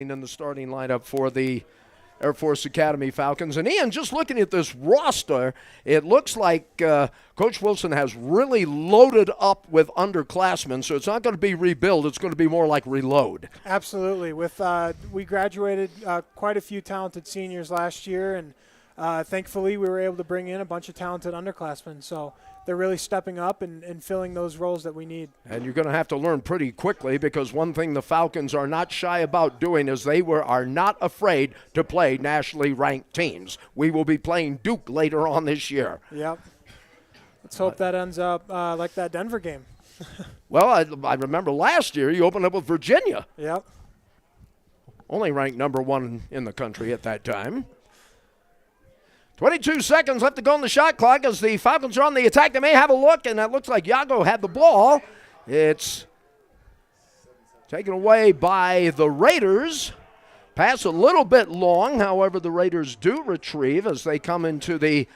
in the starting lineup for the Air Force Academy Falcons. And Ian, just looking at this roster, it looks like Coach Wilson has really loaded up with underclassmen, so it's not going to be rebuild, it's going to be more like reload. Absolutely. We graduated quite a few talented seniors last year, and thankfully we were able to bring in a bunch of talented underclassmen. So they're really stepping up and filling those roles that we need. And you're going to have to learn pretty quickly, because one thing the Falcons are not shy about doing is are not afraid to play nationally ranked teams. We will be playing Duke later on this year. Yep. Let's hope that ends up like that Denver game. Well, I remember last year you opened up with Virginia. Yep. Only ranked number one in the country at that time. 22 seconds left to go on the shot clock as the Falcons are on the attack. They may have a look, and that looks like Yago had the ball. It's taken away by the Raiders. Pass a little bit long, however, the Raiders do retrieve as they come into the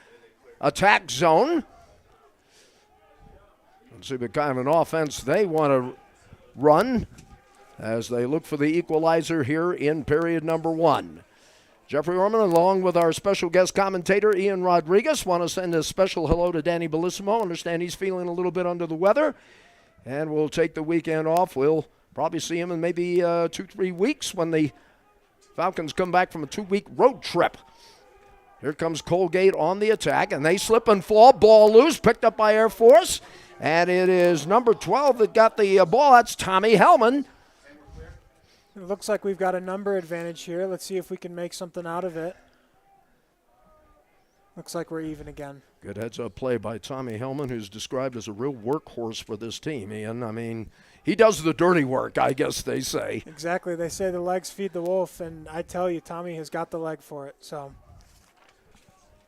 attack zone. Let's see what kind of an offense they want to run as they look for the equalizer here in period number one. Jeffrey Orman, along with our special guest commentator, Ian Rodriguez, want to send a special hello to Danny Bellissimo. Understand he's feeling a little bit under the weather, and we'll take the weekend off. We'll probably see him in maybe 2-3 weeks when the Falcons come back from a 2-week road trip. Here comes Colgate on the attack, and they slip and fall. Ball loose, picked up by Air Force, and it is number 12 that got the ball. That's Tommy Hellman. It looks like we've got a number advantage here. Let's see if we can make something out of it. Looks like we're even again. Good heads-up play by Tommy Hellman, who's described as a real workhorse for this team, Ian. I mean, he does the dirty work, I guess they say. Exactly. They say the legs feed the wolf, and I tell you, Tommy has got the leg for it. So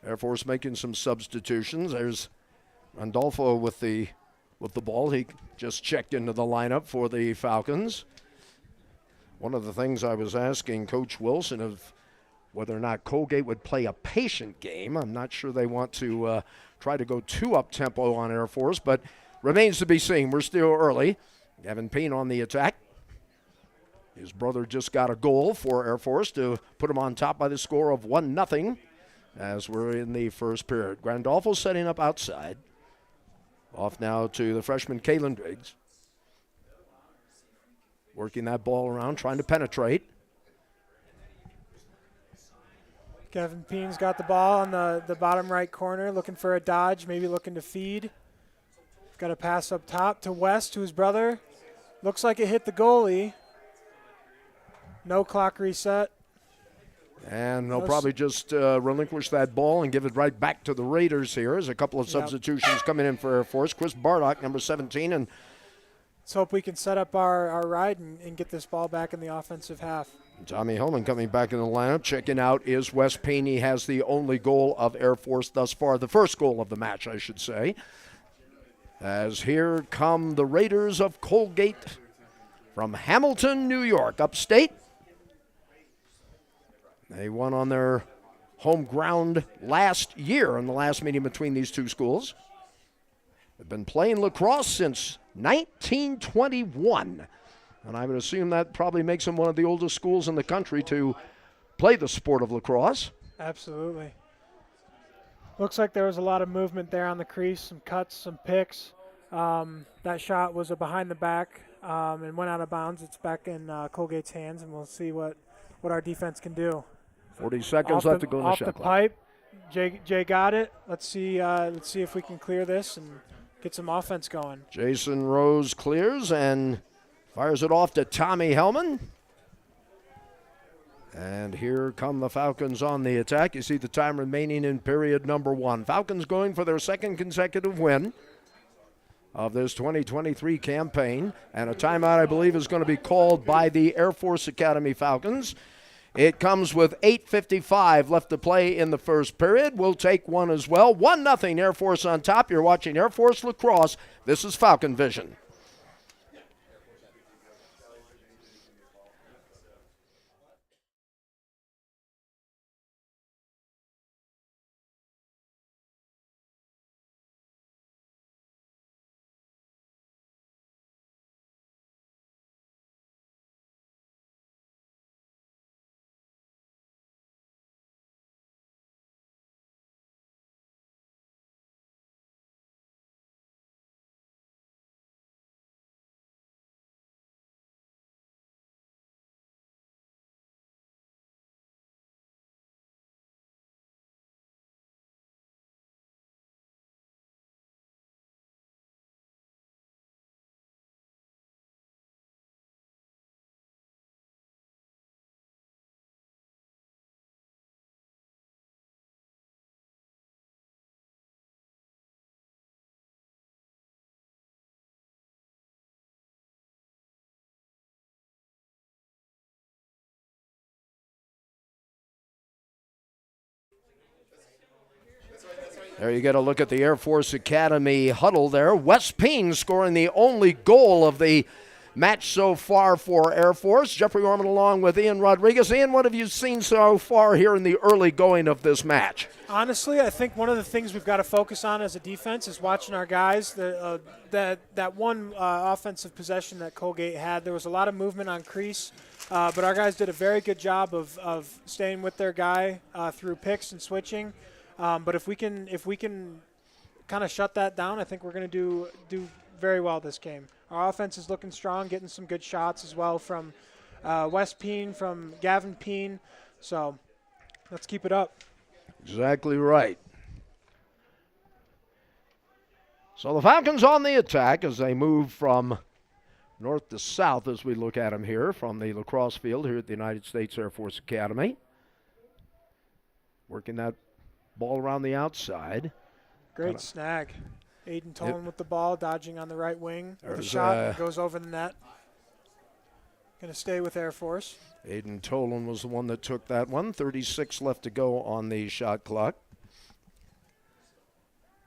Air Force making some substitutions. There's Randolfo with the ball. He just checked into the lineup for the Falcons. One of the things I was asking Coach Wilson of whether or not Colgate would play a patient game. I'm not sure they want to try to go too up-tempo on Air Force, but remains to be seen. We're still early. Gavin Payne on the attack. His brother just got a goal for Air Force to put him on top by the score of 1-0 as we're in the first period. Grandolfo setting up outside. Off now to the freshman Kalen Briggs. Working that ball around, trying to penetrate. Kevin Peen's got the ball on the bottom right corner, looking for a dodge, maybe looking to feed. Got a pass up top to West, to his brother. Looks like it hit the goalie. No clock reset. And they'll probably just relinquish that ball and give it right back to the Raiders here as a couple of substitutions coming in for Air Force. Chris Bardock, number 17, and let's hope we can set up our ride and get this ball back in the offensive half. Tommy Hellman coming back in the lineup. Checking out is Wes Payne. He has the only goal of Air Force thus far, the first goal of the match, I should say. As here come the Raiders of Colgate from Hamilton, New York, upstate. They won on their home ground last year in the last meeting between these two schools. They've been playing lacrosse since 1921, and I would assume that probably makes them one of the oldest schools in the country to play the sport of lacrosse. Absolutely. Looks like there was a lot of movement there on the crease, some cuts, some picks. That shot was a behind the back and went out of bounds. It's back in Colgate's hands, and we'll see what our defense can do. 40 seconds left to go in the shot clock. Off the pipe, Jay got it. Let's see if we can clear this and get some offense going. Jason Rose clears and fires it off to Tommy Hellman. And here come the Falcons on the attack. You see the time remaining in period number one. Falcons going for their second consecutive win of this 2023 campaign. And a timeout, I believe, is going to be called by the Air Force Academy Falcons. It comes with 8:55 left to play in the first period. We'll take one as well. 1-0 Air Force on top. You're watching Air Force Lacrosse. This is Falcon Vision. There you get a look at the Air Force Academy huddle there. Wes Peen scoring the only goal of the match so far for Air Force. Jeffrey Orman along with Ian Rodriguez. Ian, what have you seen so far here in the early going of this match? Honestly, I think one of the things we've got to focus on as a defense is watching our guys. That one offensive possession that Colgate had, there was a lot of movement on crease, but our guys did a very good job of staying with their guy through picks and switching. But if we can kind of shut that down, I think we're going to do very well this game. Our offense is looking strong, getting some good shots as well from Wes Peen, from Gavin Peen. So let's keep it up. Exactly right. So the Falcons on the attack as they move from north to south as we look at them here from the Lacrosse field here at the United States Air Force Academy. Working that ball around the outside. Great snag. Aiden Tolan with the ball, dodging on the right wing. With a shot that goes over the net. Going to stay with Air Force. Aiden Tolan was the one that took that one. 36 left to go on the shot clock.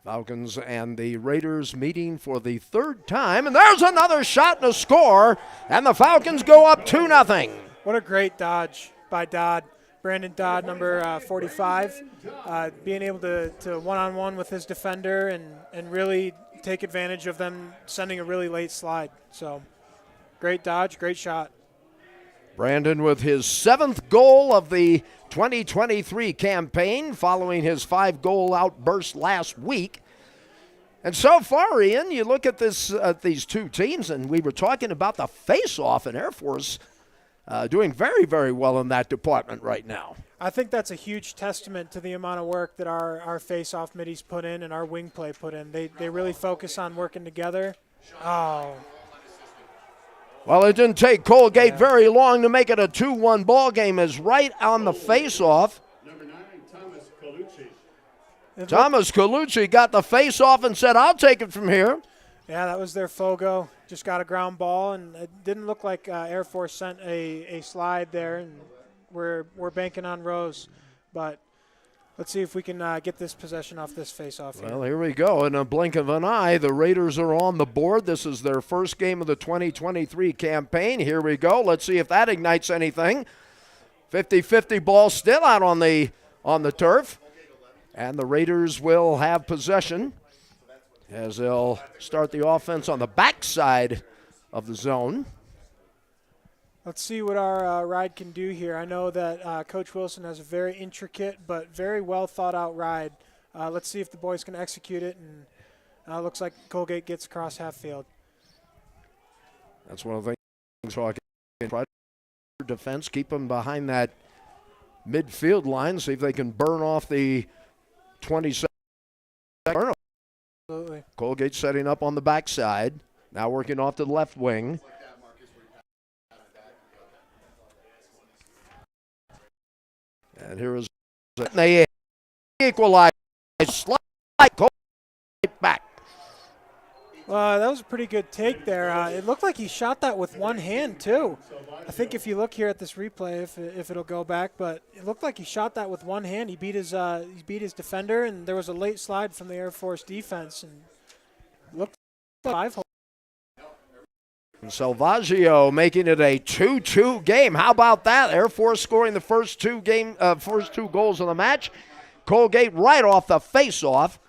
Falcons and the Raiders meeting for the third time. And there's another shot and a score. And the Falcons go up 2-0. What a great dodge by Dodd. Brandon Dodd, number 45, being able to one-on-one with his defender and really take advantage of them sending a really late slide. So great dodge, great shot. Brandon with his 7th goal of the 2023 campaign following his 5-goal outburst last week. And so far, Ian, you look at these two teams, and we were talking about the face-off, and Air Force doing very, very well in that department right now. I think that's a huge testament to the amount of work that our face-off middies put in and our wing play put in. They really focus on working together. Oh. Well, it didn't take Colgate very long to make it a 2-1 ball game as right on the face-off. Number 9, Thomas Colucci. Thomas Colucci got the face-off and said, I'll take it from here. Yeah, that was their Fogo. Just got a ground ball, and it didn't look like Air Force sent a slide there, and we're banking on Rose. But let's see if we can get this possession off this face-off here. Well, here we go. In a blink of an eye, the Raiders are on the board. This is their first game of the 2023 campaign. Here we go. Let's see if that ignites anything. 50-50 ball still out on the turf. And the Raiders will have possession as they'll start the offense on the backside of the zone. Let's see what our ride can do here. I know that Coach Wilson has a very intricate but very well thought out ride. Let's see if the boys can execute it, and looks like Colgate gets across half field. That's one of the things talking about defense. Keep them behind that midfield line. See if they can burn off the 27. Absolutely. Colgate setting up on the backside. Now working off to the left wing. And here is they equalize. Slide Colgate back. That was a pretty good take there. It looked like he shot that with one hand too. I think if you look here at this replay, if it'll go back, but it looked like he shot that with one hand. He beat his defender, and there was a late slide from the Air Force defense, and looked like 5-hole. Salvaggio making it a 2-2 game. How about that? Air Force scoring the first two goals of the match. Colgate right off the face-off,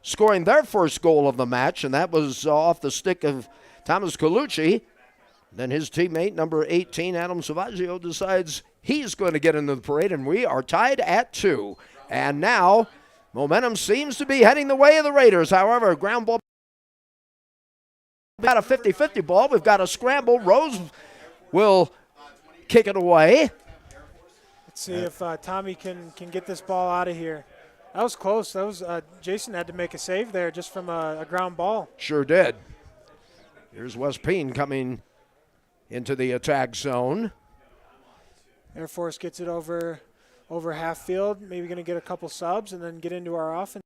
scoring their first goal of the match, and that was off the stick of Thomas Colucci. Then his teammate, number 18, Adam Salvaggio, decides he's going to get into the parade, and we are tied at 2. And now momentum seems to be heading the way of the Raiders. However, ground ball. We've got a 50-50 ball. We've got a scramble. Rose will kick it away. Let's see if Tommy can get this ball out of here. That was close. That was Jason had to make a save there just from a ground ball. Sure did. Here's Wes Peen coming into the attack zone. Air Force gets it over half field. Maybe going to get a couple subs and then get into our offense.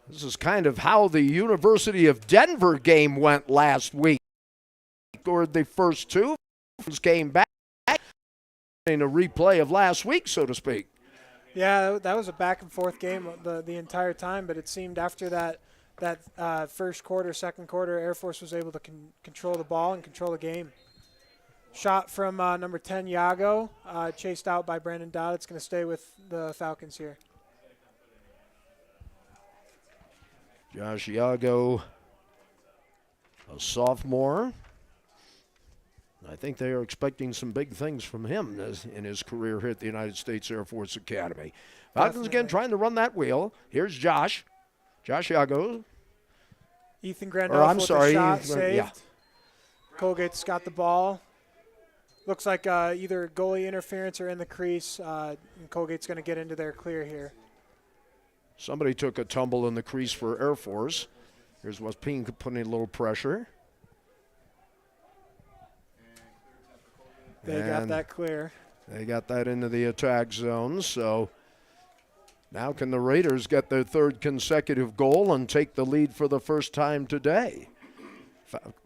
This is kind of how the University of Denver game went last week. Scored the first two, came back in a replay of last week, so to speak. Yeah, that was a back and forth game the entire time, but it seemed after that first quarter, second quarter, Air Force was able to control the ball and control the game. Shot from number 10, Yago, chased out by Brandon Dodd. It's going to stay with the Falcons here. Josh Yago, a sophomore. I think they are expecting some big things from him in his career here at the United States Air Force Academy. Falcons again trying to run that wheel. Here's Josh. Josh Yago. Ethan Grandolph with the shot saved. Yeah. Colgate's got the ball. Looks like either goalie interference or in the crease. And Colgate's going to get into their clear here. Somebody took a tumble in the crease for Air Force. Here's Wespeen putting a little pressure. They got that clear. They got that into the attack zone. So now can the Raiders get their third consecutive goal and take the lead for the first time today?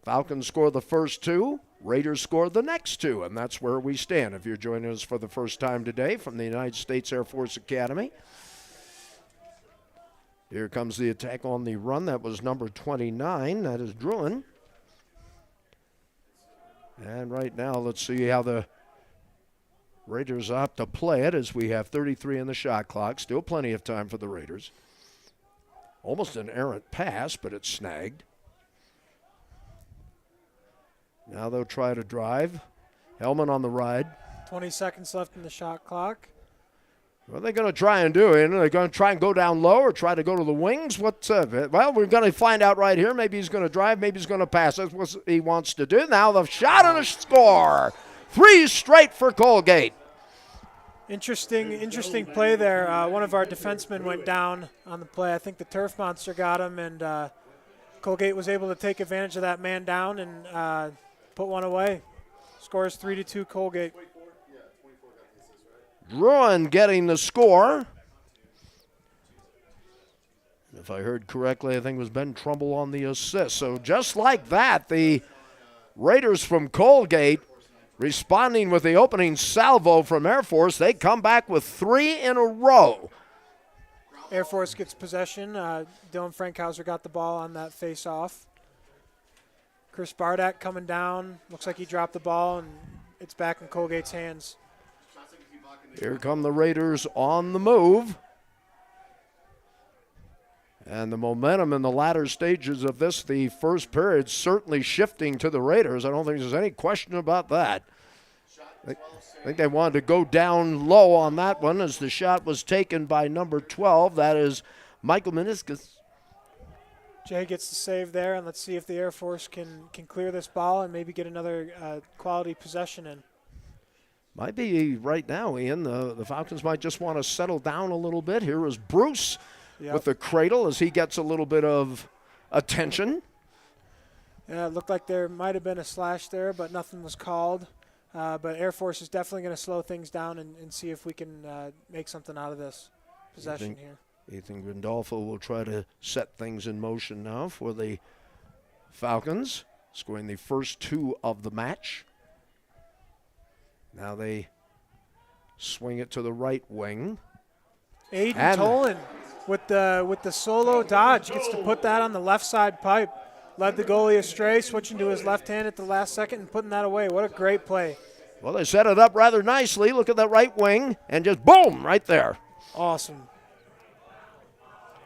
Falcons score the first two. Raiders score the next two. And that's where we stand. If you're joining us for the first time today from the United States Air Force Academy. Here comes the attack on the run. That was number 29. That is Druin. And right now, let's see how the Raiders opt to play it as we have 33 in the shot clock. Still plenty of time for the Raiders. Almost an errant pass, but it's snagged. Now they'll try to drive. Hellman on the ride. 20 seconds left in the shot clock. What are they going to try and do? Are they going to try and go down low or try to go to the wings? What's well, we're going to find out right here. Maybe he's going to drive. Maybe he's going to pass. That's what he wants to do. Now the shot and a score. 3 straight for Colgate. Interesting play there. One of our defensemen went down on the play. I think the turf monster got him, and Colgate was able to take advantage of that man down and put one away. Scores 3-2 Colgate. Druin getting the score. If I heard correctly, I think it was Ben Trumbull on the assist. So just like that, the Raiders from Colgate responding with the opening salvo from Air Force. They come back with 3 in a row. Air Force gets possession. Dylan Frankhauser got the ball on that face-off. Chris Bardak coming down. Looks like he dropped the ball, and it's back in Colgate's hands. Here come the Raiders on the move. And the momentum in the latter stages of this, the first period, certainly shifting to the Raiders. I don't think there's any question about that. I think they wanted to go down low on that one as the shot was taken by number 12. That is Michael Meniscus. Jay gets the save there, and let's see if the Air Force can clear this ball and maybe get another quality possession in. Might be right now, Ian. The Falcons might just want to settle down a little bit. Here is Bruce with the cradle as he gets a little bit of attention. Yeah, it looked like there might have been a slash there, but nothing was called. But Air Force is definitely going to slow things down and see if we can make something out of this possession here. Ethan Grandolfo will try to set things in motion now for the Falcons, scoring the first 2 of the match. Now they swing it to the right wing. Aiden Tolan with the solo dodge gets to put that on the left side pipe. Led the goalie astray, switching to his left hand at the last second and putting that away. What a great play. Well, they set it up rather nicely. Look at that right wing and just boom, right there. Awesome.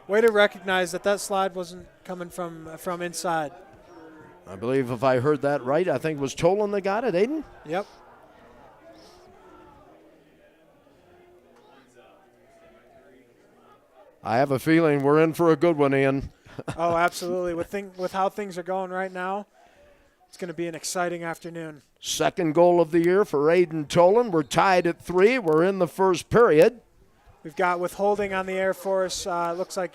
Way to recognize that slide wasn't coming from inside. I believe if I heard that right, I think it was Tolan that got it, Aiden? Yep. I have a feeling we're in for a good one, Ian. Oh, absolutely. With how things are going right now, it's going to be an exciting afternoon. Second goal of the year for Aiden Tolan. We're tied at 3. We're in the first period. We've got withholding on the Air Force. Looks like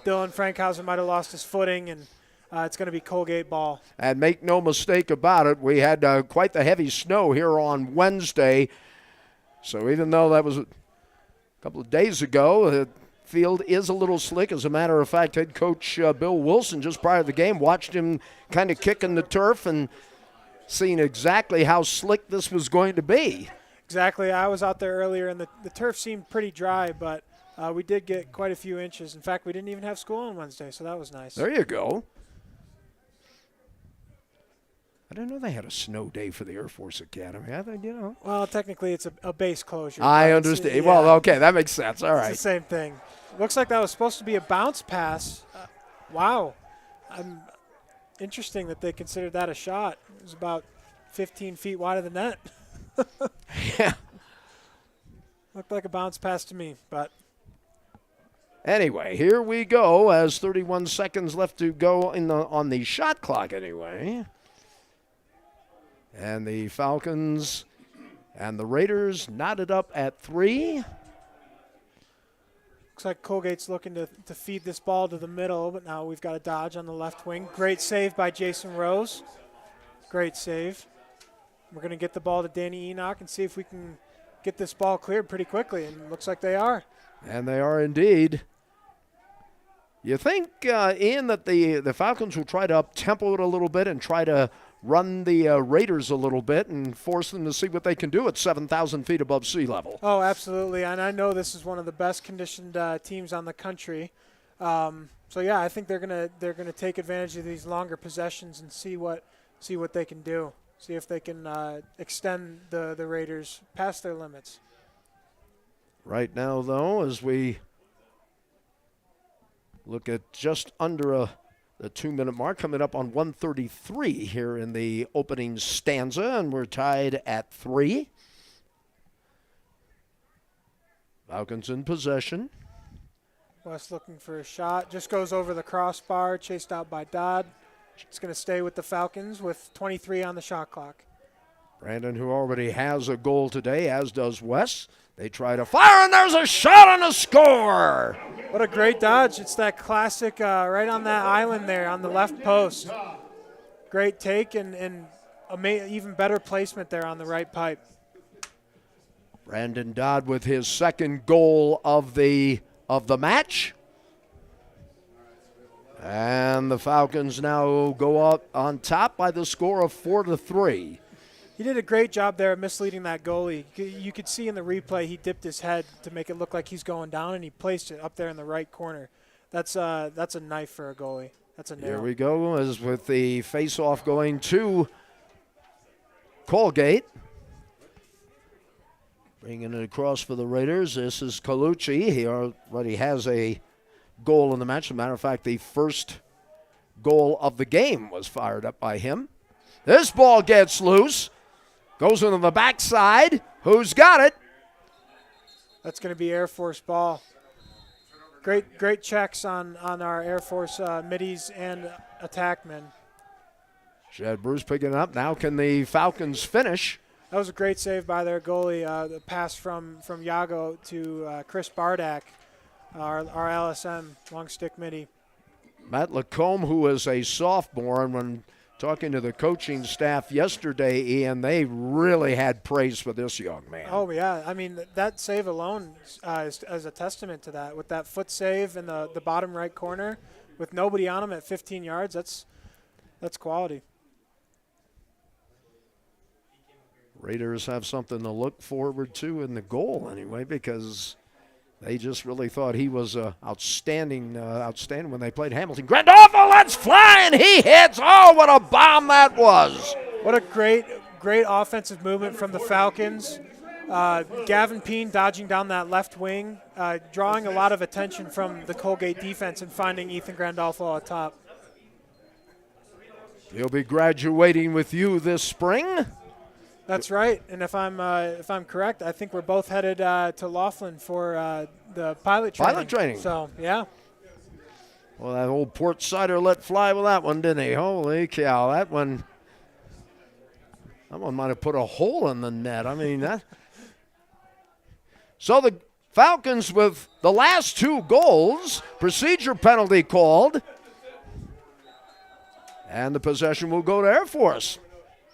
Dylan Frankhauser might have lost his footing, and it's going to be Colgate ball. And make no mistake about it, we had quite the heavy snow here on Wednesday. So even though that was a couple of days ago, the field is a little slick. As a matter of fact, head coach Bill Wilson, just prior to the game, watched him kind of kicking the turf and seeing exactly how slick this was going to be. Exactly. I was out there earlier, and the turf seemed pretty dry, but we did get quite a few inches. In fact, we didn't even have school on Wednesday, so that was nice. There you go. I didn't know they had a snow day for the Air Force Academy. I think, Well, technically, it's a base closure. I but understand. yeah, Well, okay, that makes sense. All it's right. the same thing. Looks like that was supposed to be a bounce pass. Wow. Interesting that they considered that a shot. It was about 15 feet wide of the net. Yeah. Looked like a bounce pass to me, but Anyway, here we go as 31 seconds left to go on the shot clock anyway. And the Falcons and the Raiders knotted up at 3. looks like Colgate's looking to feed this ball to the middle, but now we've got a dodge on the left wing. Great save by Jason Rose. Great save. We're going to get the ball to Danny Enoch and see if we can get this ball cleared pretty quickly, and it looks like they are. And they are indeed. You think, Ian, that the Falcons will try to up-tempo it a little bit and try to run the Raiders a little bit and force them to see what they can do at 7,000 feet above sea level? Oh, absolutely, and I know this is one of the best conditioned teams on the country. So yeah, I think they're gonna take advantage of these longer possessions and see what they can do. See if they can extend the Raiders past their limits. Right now, though, as we look at just under the 2-minute mark, coming up on 1:33 here in the opening stanza, and we're tied at 3. Falcons in possession. West looking for a shot. Just goes over the crossbar, chased out by Dodd. It's going to stay with the Falcons with 23 on the shot clock. Brandon, who already has a goal today, as does Wes. They try to fire, and there's a shot and a score. What a great dodge. It's that classic right on that island there on the left post. Great take and even better placement there on the right pipe. Brandon Dodd with his second goal of the match. And the Falcons now go up on top by the score of 4-3. He did a great job there of misleading that goalie. You could see in the replay he dipped his head to make it look like he's going down, and he placed it up there in the right corner. That's a knife for a goalie. That's a nail. Here we go, as with the face-off going to Colgate. Bringing it across for the Raiders. This is Colucci. He already has a goal in the match. As a matter of fact, the first goal of the game was fired up by him. This ball gets loose. Goes into the backside. Who's got it? That's going to be Air Force ball. Great checks on our Air Force middies and attackmen. Chad Bruce picking it up. Now can the Falcons finish? That was a great save by their goalie. The pass from Yago to Chris Bardak, our LSM, long stick midi. Matt Lacombe, who is a sophomore, and when talking to the coaching staff yesterday, Ian, they really had praise for this young man. Oh, yeah. I mean, that save alone is a testament to that. With that foot save in the bottom right corner, with nobody on him at 15 yards, that's quality. Raiders have something to look forward to in the goal anyway, because they just really thought he was outstanding when they played Hamilton. Grandolfo lets fly, and he hits. Oh, what a bomb that was. What a great offensive movement from the Falcons. Gavin Peen dodging down that left wing, drawing a lot of attention from the Colgate defense and finding Ethan Grandolfo at top. He'll be graduating with you this spring. That's right, and if I'm correct, I think we're both headed to Laughlin for the pilot training. Pilot training. So, yeah. Well, that old port sider let fly with that one, didn't he? Holy cow, that one might have put a hole in the net. I mean, that. So the Falcons with the last 2 goals, procedure penalty called, and the possession will go to Air Force.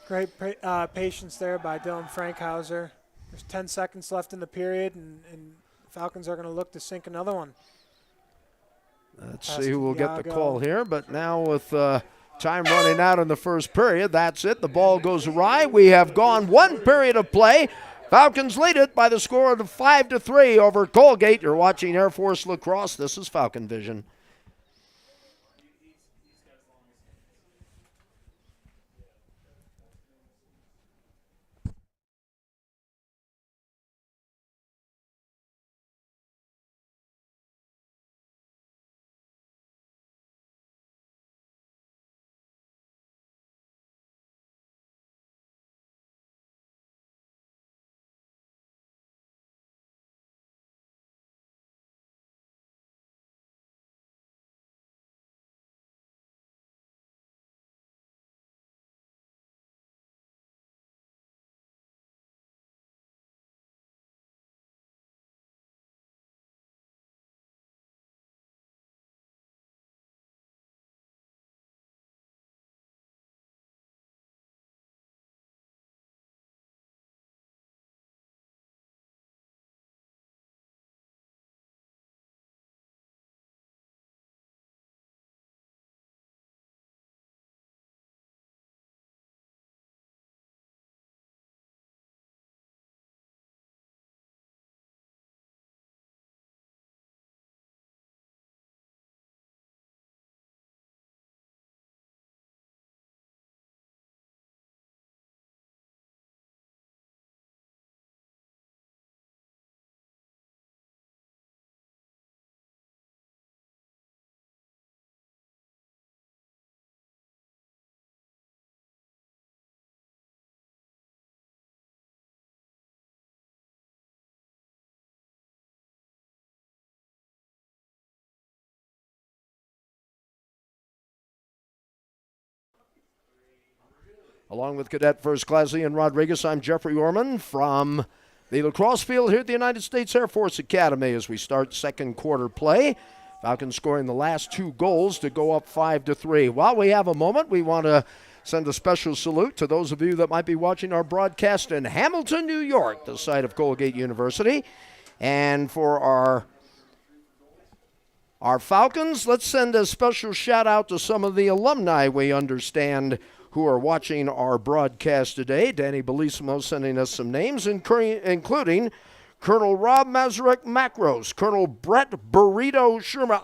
Great patience there by Dylan Frankhauser. There's 10 seconds left in the period, and Falcons are going to look to sink another one. Let's see who will get the call here. But now with time running out in the first period, that's it. The ball goes awry. We have gone 1 period of play. Falcons lead it by the score of 5-3 over Colgate. You're watching Air Force Lacrosse. This is Falcon Vision. Along with Cadet First Class Ian Rodriguez, I'm Jeffrey Orman from the lacrosse field here at the United States Air Force Academy as we start second quarter play. Falcons scoring the last 2 goals to go up 5-3. While we have a moment, we want to send a special salute to those of you that might be watching our broadcast in Hamilton, New York, the site of Colgate University. And for our Falcons, let's send a special shout out to some of the alumni we understand who are watching our broadcast today. Danny Bellissimo sending us some names, including Colonel Rob Mazurek Macros, Colonel Brett Burrito Sherman.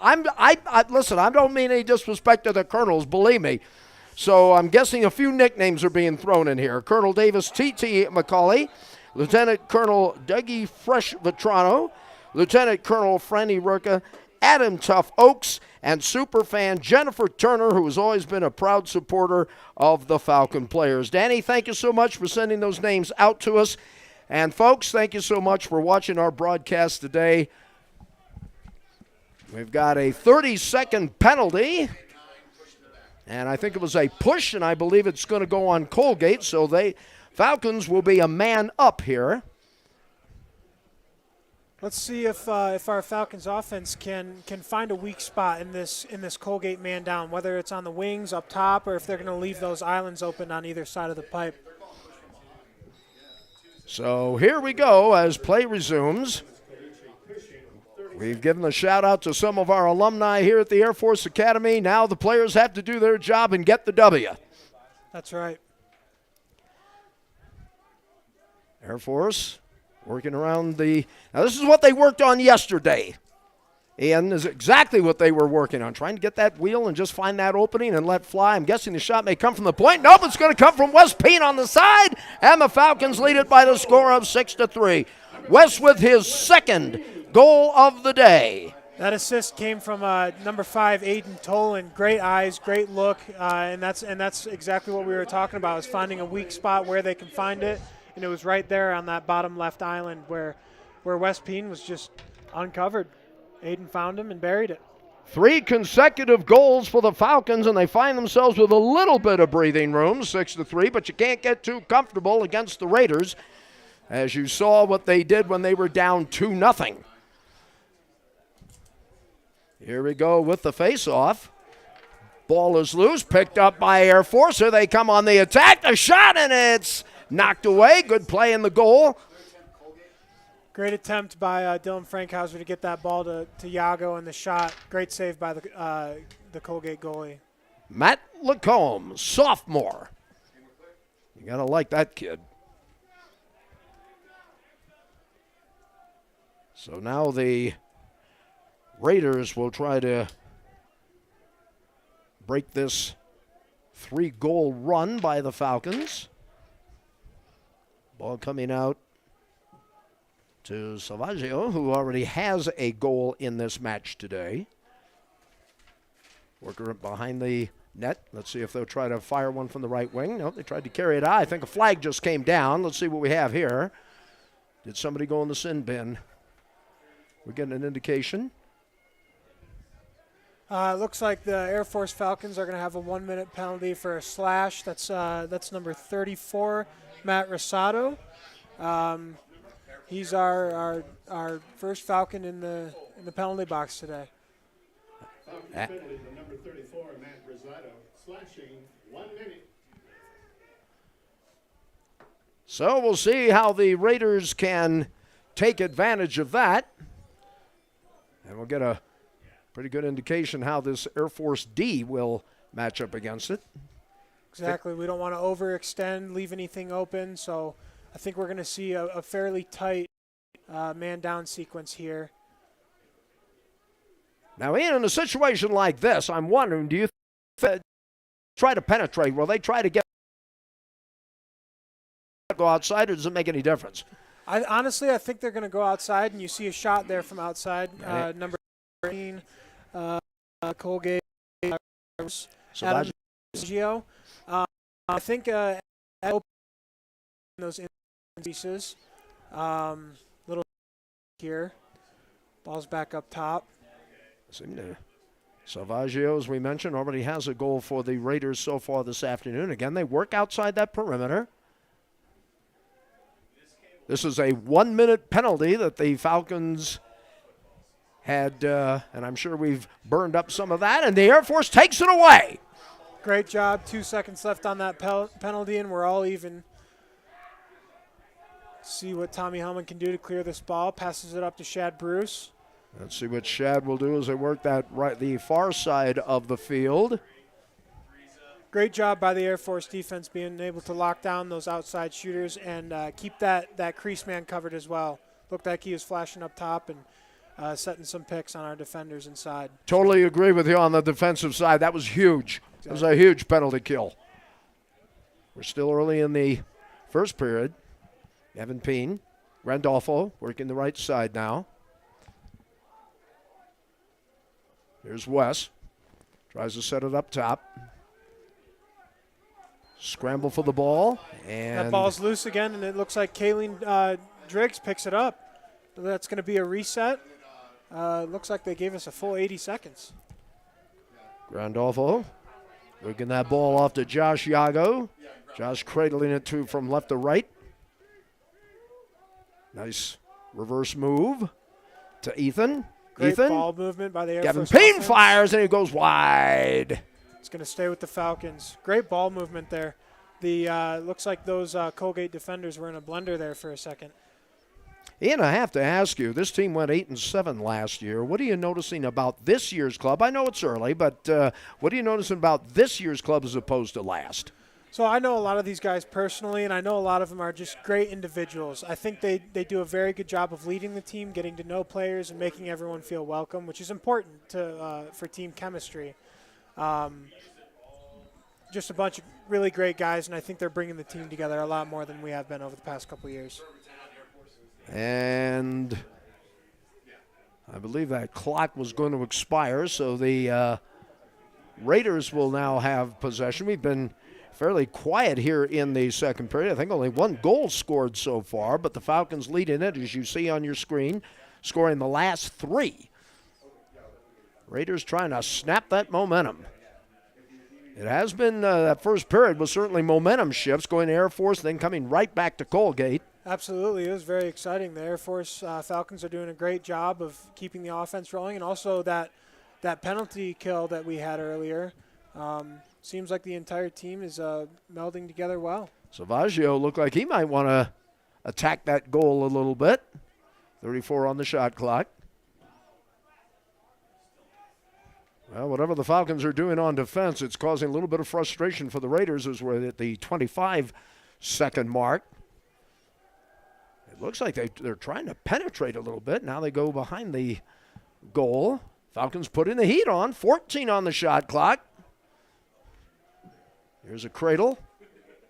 Listen, I don't mean any disrespect to the colonels, believe me. So I'm guessing a few nicknames are being thrown in here. Colonel Davis T.T. McCauley, Lieutenant Colonel Dougie Fresh Vetrano, Lieutenant Colonel Franny Rurka, Adam Tough Oaks, and superfan Jennifer Turner, who has always been a proud supporter of the Falcon players. Danny, thank you so much for sending those names out to us. And folks, thank you so much for watching our broadcast today. We've got a 30-second penalty, and I think it was a push, and I believe it's going to go on Colgate, so Falcons will be a man up here. Let's see if our Falcons offense can find a weak spot in this Colgate man down, whether it's on the wings up top or if they're going to leave those islands open on either side of the pipe. So here we go as play resumes. We've given a shout out to some of our alumni here at the Air Force Academy. Now the players have to do their job and get the W. That's right. Air Force working around now this is what they worked on yesterday. Ian, is exactly what they were working on, trying to get that wheel and just find that opening and let fly. I'm guessing the shot may come from the point. Nope, it's going to come from Wes Peen on the side, and the Falcons lead it by the score of 6-3. Wes with his second goal of the day. That assist came from number 5, Aiden Tolan. Great eyes, great look, and that's exactly what we were talking about, is finding a weak spot where they can find it. And it was right there on that bottom left island where Wes Peen was just uncovered. Aiden found him and buried it. 3 consecutive goals for the Falcons, and they find themselves with a little bit of breathing room, 6-3, but you can't get too comfortable against the Raiders, as you saw what they did when they were down 2-0. Here we go with the face-off. Ball is loose, picked up by Air Force. Here they come on the attack. A shot, and it's knocked away. Good play in the goal. Great attempt by Dylan Frankhauser to get that ball to Yago, and the shot. Great save by the Colgate goalie. Matt Lacombe, sophomore. You got to like that kid. So now the Raiders will try to break this 3-goal run by the Falcons. Ball coming out to Salvaggio, who already has a goal in this match today. Worker behind the net. Let's see if they'll try to fire one from the right wing. Nope, they tried to carry it out. I think a flag just came down. Let's see what we have here. Did somebody go in the sin bin? We're getting an indication. It looks like the Air Force Falcons are going to have a 1-minute penalty for a slash. That's number 34, Matt Rosado. He's our first Falcon in the penalty box today. Falcons penalty to number 34, Matt Rosado, slashing 1 minute. So we'll see how the Raiders can take advantage of that. And we'll get a pretty good indication how this Air Force D will match up against it. Exactly. We don't want to overextend, leave anything open. So I think we're going to see a fairly tight man-down sequence here. Now, Ian, in a situation like this, I'm wondering, do you try to penetrate? Will they try to go outside, or does it make any difference? Honestly, I think they're going to go outside, and you see a shot there from outside. Number 13, Colgate, Salvaggio. I think those pieces. Little here. Ball's back up top. Salvaggio, as we mentioned, already has a goal for the Raiders so far this afternoon. Again, they work outside that perimeter. This is a 1-minute penalty that the Falcons had, and I'm sure we've burned up some of that, and the Air Force takes it away. Great job. 2 seconds left on that penalty, and we're all even. See what Tommy Hellman can do to clear this ball. Passes it up to Shad Bruce. Let's see what Shad will do as they work that the far side of the field. Great job by the Air Force defense being able to lock down those outside shooters and keep that crease man covered as well. Looked like he was flashing up top and setting some picks on our defenders inside. Totally agree with you on the defensive side. That was huge. Exactly. That was a huge penalty kill. We're still early in the first period. Evan Peen, Randolfo working the right side now. Here's Wes. Tries to set it up top. Scramble for the ball. And that ball's loose again, and it looks like Kayleen Driggs picks it up. That's going to be a reset. Looks like they gave us a full 80 seconds. Randolfo working that ball off to Josh Yago. Josh cradling it from left to right. Nice reverse move to Ethan. Great ball movement by the Air Force. Gavin Payne fires, and he goes wide. It's going to stay with the Falcons. Great ball movement there. Looks like those Colgate defenders were in a blender there for a second. Ian, I have to ask you, this team went 8-7 last year. What are you noticing about this year's club? I know it's early, but what are you noticing about this year's club as opposed to last? So I know a lot of these guys personally, and I know a lot of them are just great individuals. I think they do a very good job of leading the team, getting to know players, and making everyone feel welcome, which is important for team chemistry. Just a bunch of really great guys, and I think they're bringing the team together a lot more than we have been over the past couple of years. And I believe that clock was going to expire, so the Raiders will now have possession. We've been fairly quiet here in the second period. I think only 1 goal scored so far, but the Falcons lead in it, as you see on your screen, scoring the last 3. Raiders trying to snap that momentum. It has been, that first period was certainly momentum shifts, going to Air Force, then coming right back to Colgate. Absolutely. It was very exciting. The Air Force Falcons are doing a great job of keeping the offense rolling, and also that penalty kill that we had earlier. Seems like the entire team is melding together well. Salvaggio looked like he might want to attack that goal a little bit. 34 on the shot clock. Well, whatever the Falcons are doing on defense, it's causing a little bit of frustration for the Raiders as we're at the 25-second mark. It Looks like they're trying to penetrate a little bit. Now they go behind the goal. Falcons putting the heat on. 14 on the shot clock. Here's a cradle.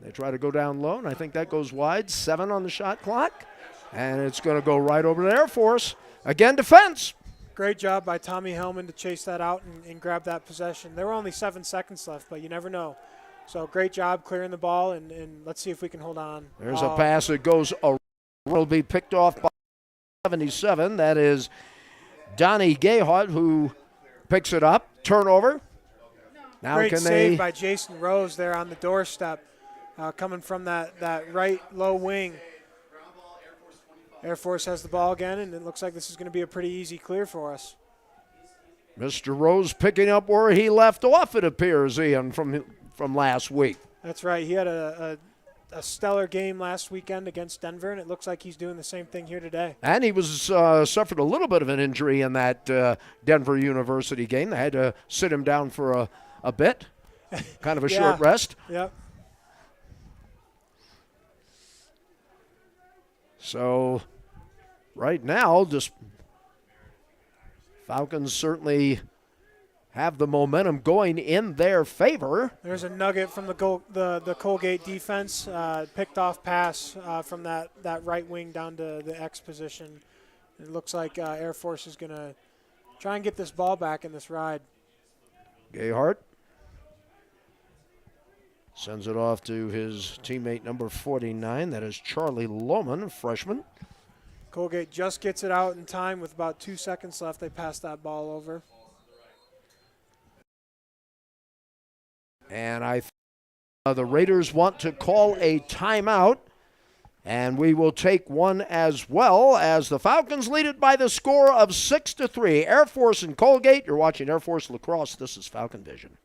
They try to go down low, and I think that goes wide. 7 on the shot clock. And it's going to go right over to Air Force. Again, defense. Great job by Tommy Hellman to chase that out and grab that possession. There were only 7 seconds left, but you never know. So great job clearing the ball, and let's see if we can hold on. There's a pass that goes around. Will be picked off by 77. That is Donnie Gayhart who picks it up. Turnover. Now Great can save they? by Jason Rose there on the doorstep, coming from that right low wing. Air Force has the ball again, and it looks like this is going to be a pretty easy clear for us. Mr. Rose picking up where he left off, it appears, Ian, from last week. That's right. He had a stellar game last weekend against Denver, and it looks like he's doing the same thing here today. And he was suffered a little bit of an injury in that Denver University game. They had to sit him down for a bit, kind of a short rest. Yep. So right now, just Falcons certainly have the momentum going in their favor. There's a nugget from the Colgate defense, picked off pass from that right wing down to the X position. It looks like Air Force is going to try and get this ball back in this ride. Gayhart sends it off to his teammate number 49. That is Charlie Lohman, a freshman. Colgate just gets it out in time with about 2 seconds left. They pass that ball over. And I think the Raiders want to call a timeout, and we will take one as well as the Falcons lead it by the score of 6-3. Air Force and Colgate. You're watching Air Force Lacrosse. This is Falcon Vision.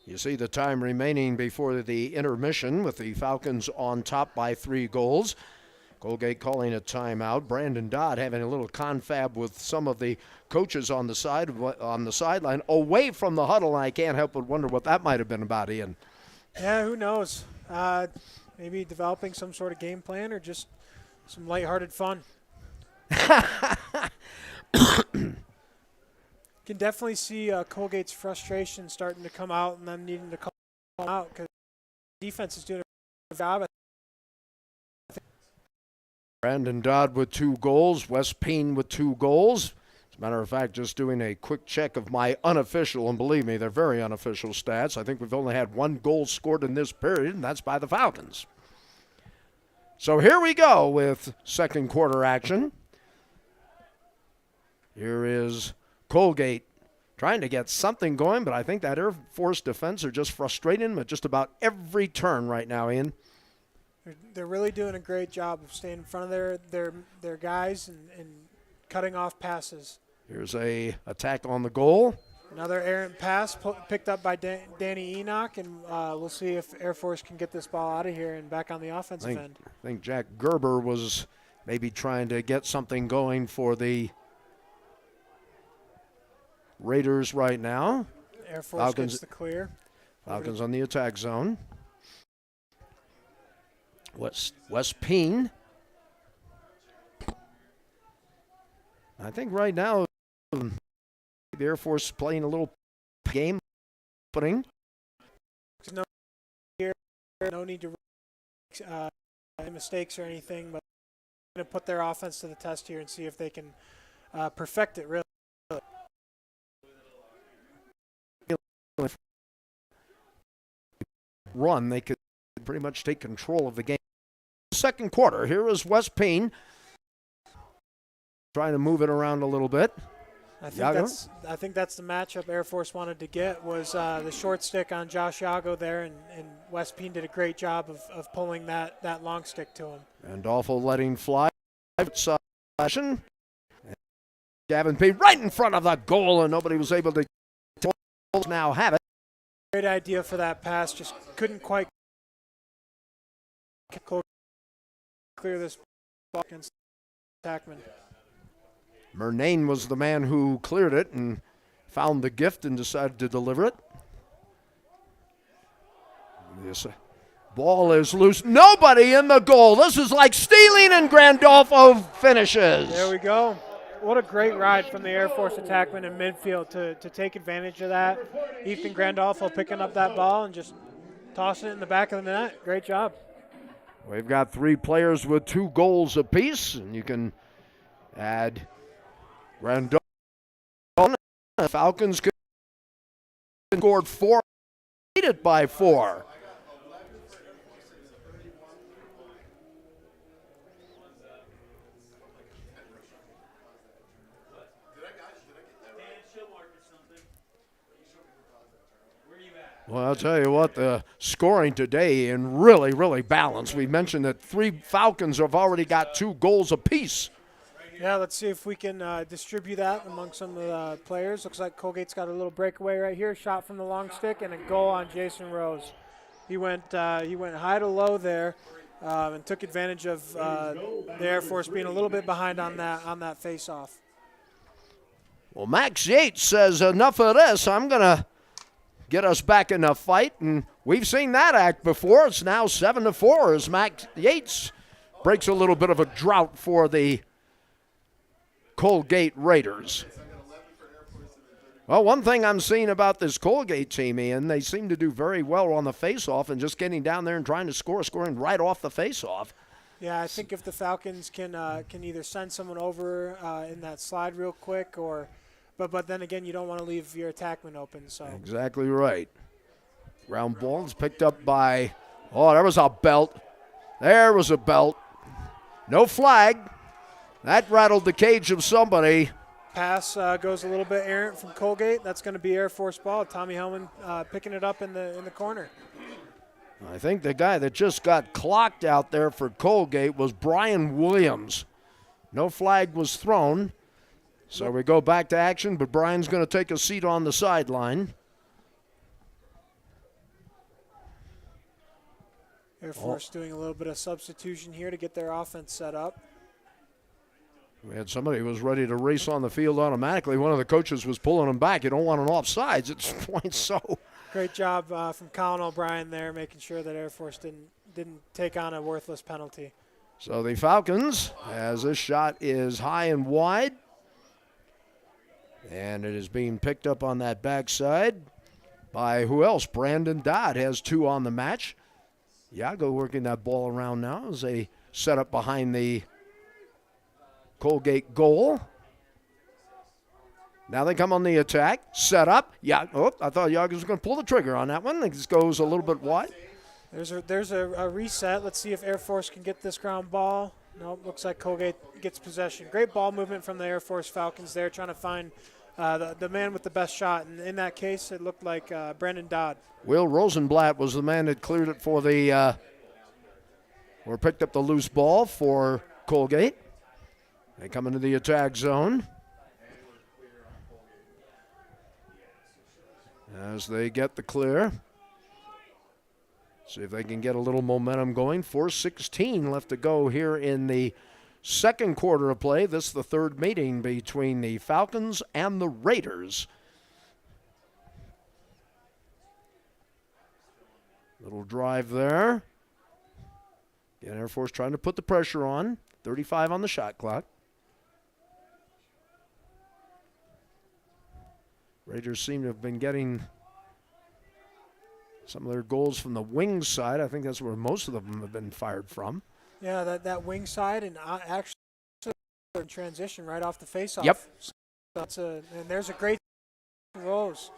You see the time remaining before the intermission with the Falcons on top by 3 goals. Colgate calling a timeout. Brandon Dodd having a little confab with some of the coaches on the sideline, away from the huddle. And I can't help but wonder what that might have been about, Ian. Yeah, who knows? Maybe developing some sort of game plan or just some lighthearted fun. Can definitely see Colgate's frustration starting to come out and them needing to call out because defense is doing a job. Brandon Dodd with 2 goals. Wes Payne with 2 goals. As a matter of fact, just doing a quick check of my unofficial, and believe me, they're very unofficial stats. I think we've only had 1 goal scored in this period, and that's by the Falcons. So here we go with second quarter action. Here is Colgate trying to get something going, but I think that Air Force defense are just frustrating him at just about every turn right now, Ian. They're really doing a great job of staying in front of their guys and cutting off passes. Here's a attack on the goal. Another errant pass picked up by Danny Enoch, and we'll see if Air Force can get this ball out of here and back on the offensive end. I think Jack Gerber was maybe trying to get something going for the Raiders right now. Air Force Falcons gets the clear. Falcons on the attack zone. Wes Payne. I think right now the Air Force is playing a little game opening. No need to make mistakes or anything, but going to put their offense to the test here and see if they can perfect it really. Run, they could pretty much take control of the game. Second quarter, here is West Payne trying to move it around a little bit. I think that's the matchup Air Force wanted to get was the short stick on Josh Yago there, and West Payne did a great job of pulling that long stick to him. And Dolfo letting fly. Gavin Payne right in front of the goal, and nobody was able to now have it. Great idea for that pass, just couldn't quite clear this ball against Tackman. Murnane was the man who cleared it and found the gift and decided to deliver it. This ball is loose. Nobody in the goal. This is like stealing, and Grandolfo finishes. There we go. What a great ride from the Air Force attackman in midfield to take advantage of that. Ethan Grandolfo picking up that ball and just tossing it in the back of the net. Great job. We've got 3 players with 2 goals apiece, and you can add Grandolfo. The Falcons scored 4, beat it by 4. Well, I'll tell you what, the scoring today and really balanced. We mentioned that 3 Falcons have already got 2 goals apiece. Yeah, let's see if we can distribute that among some of the players. Looks like Colgate's got a little breakaway right here, shot from the long stick, and a goal on Jason Rose. He went high to low there and took advantage of the Air Force being a little bit behind on that face-off. Well, Max Yates says, enough of this. I'm going to get us back in a fight, and we've seen that act before. It's now 7-4 as Max Yates breaks a little bit of a drought for the Colgate Raiders. Well, one thing I'm seeing about this Colgate team, Ian, they seem to do very well on the face-off and just getting down there and trying to scoring right off the face-off. Yeah, I think if the Falcons can either send someone over in that slide real quick, but then again, you don't want to leave your attackman open. So exactly right. Ground ball is picked up by, there was a belt. There was a belt. No flag. That rattled the cage of somebody. Pass goes a little bit errant from Colgate. That's going to be Air Force ball. Tommy Hellman picking it up in the corner. I think the guy that just got clocked out there for Colgate was Brian Williams. No flag was thrown. So we go back to action, but Brian's going to take a seat on the sideline. Air Force doing a little bit of substitution here to get their offense set up. We had somebody who was ready to race on the field automatically. One of the coaches was pulling him back. You don't want an offsides at this point, so. Great job from Colin O'Brien there, making sure that Air Force didn't take on a worthless penalty. So the Falcons, as this shot is high and wide, and it is being picked up on that backside by who else? Brandon Dodd has 2 on the match. Yago working that ball around now as they set up behind the Colgate goal. Now they come on the attack. Set up. I thought Yago was going to pull the trigger on that one. It goes a little bit wide. There's a reset. Let's see if Air Force can get this ground ball. Nope, looks like Colgate gets possession. Great ball movement from the Air Force Falcons there, trying to find the man with the best shot. And in that case, it looked like Brendan Dodd. Will Rosenblatt was the man that cleared it for or picked up the loose ball for Colgate. They come into the attack zone as they get the clear. See if they can get a little momentum going. 4:16 left to go here in the second quarter of play. This is the third meeting between the Falcons and the Raiders. Little drive there. Again, Air Force trying to put the pressure on. 35 on the shot clock. Raiders seem to have been getting Some of their goals from the wing side, I think that's where most of them have been fired from. Yeah, that wing side and actually in transition right off the faceoff. Yep. So and there's a great Rose.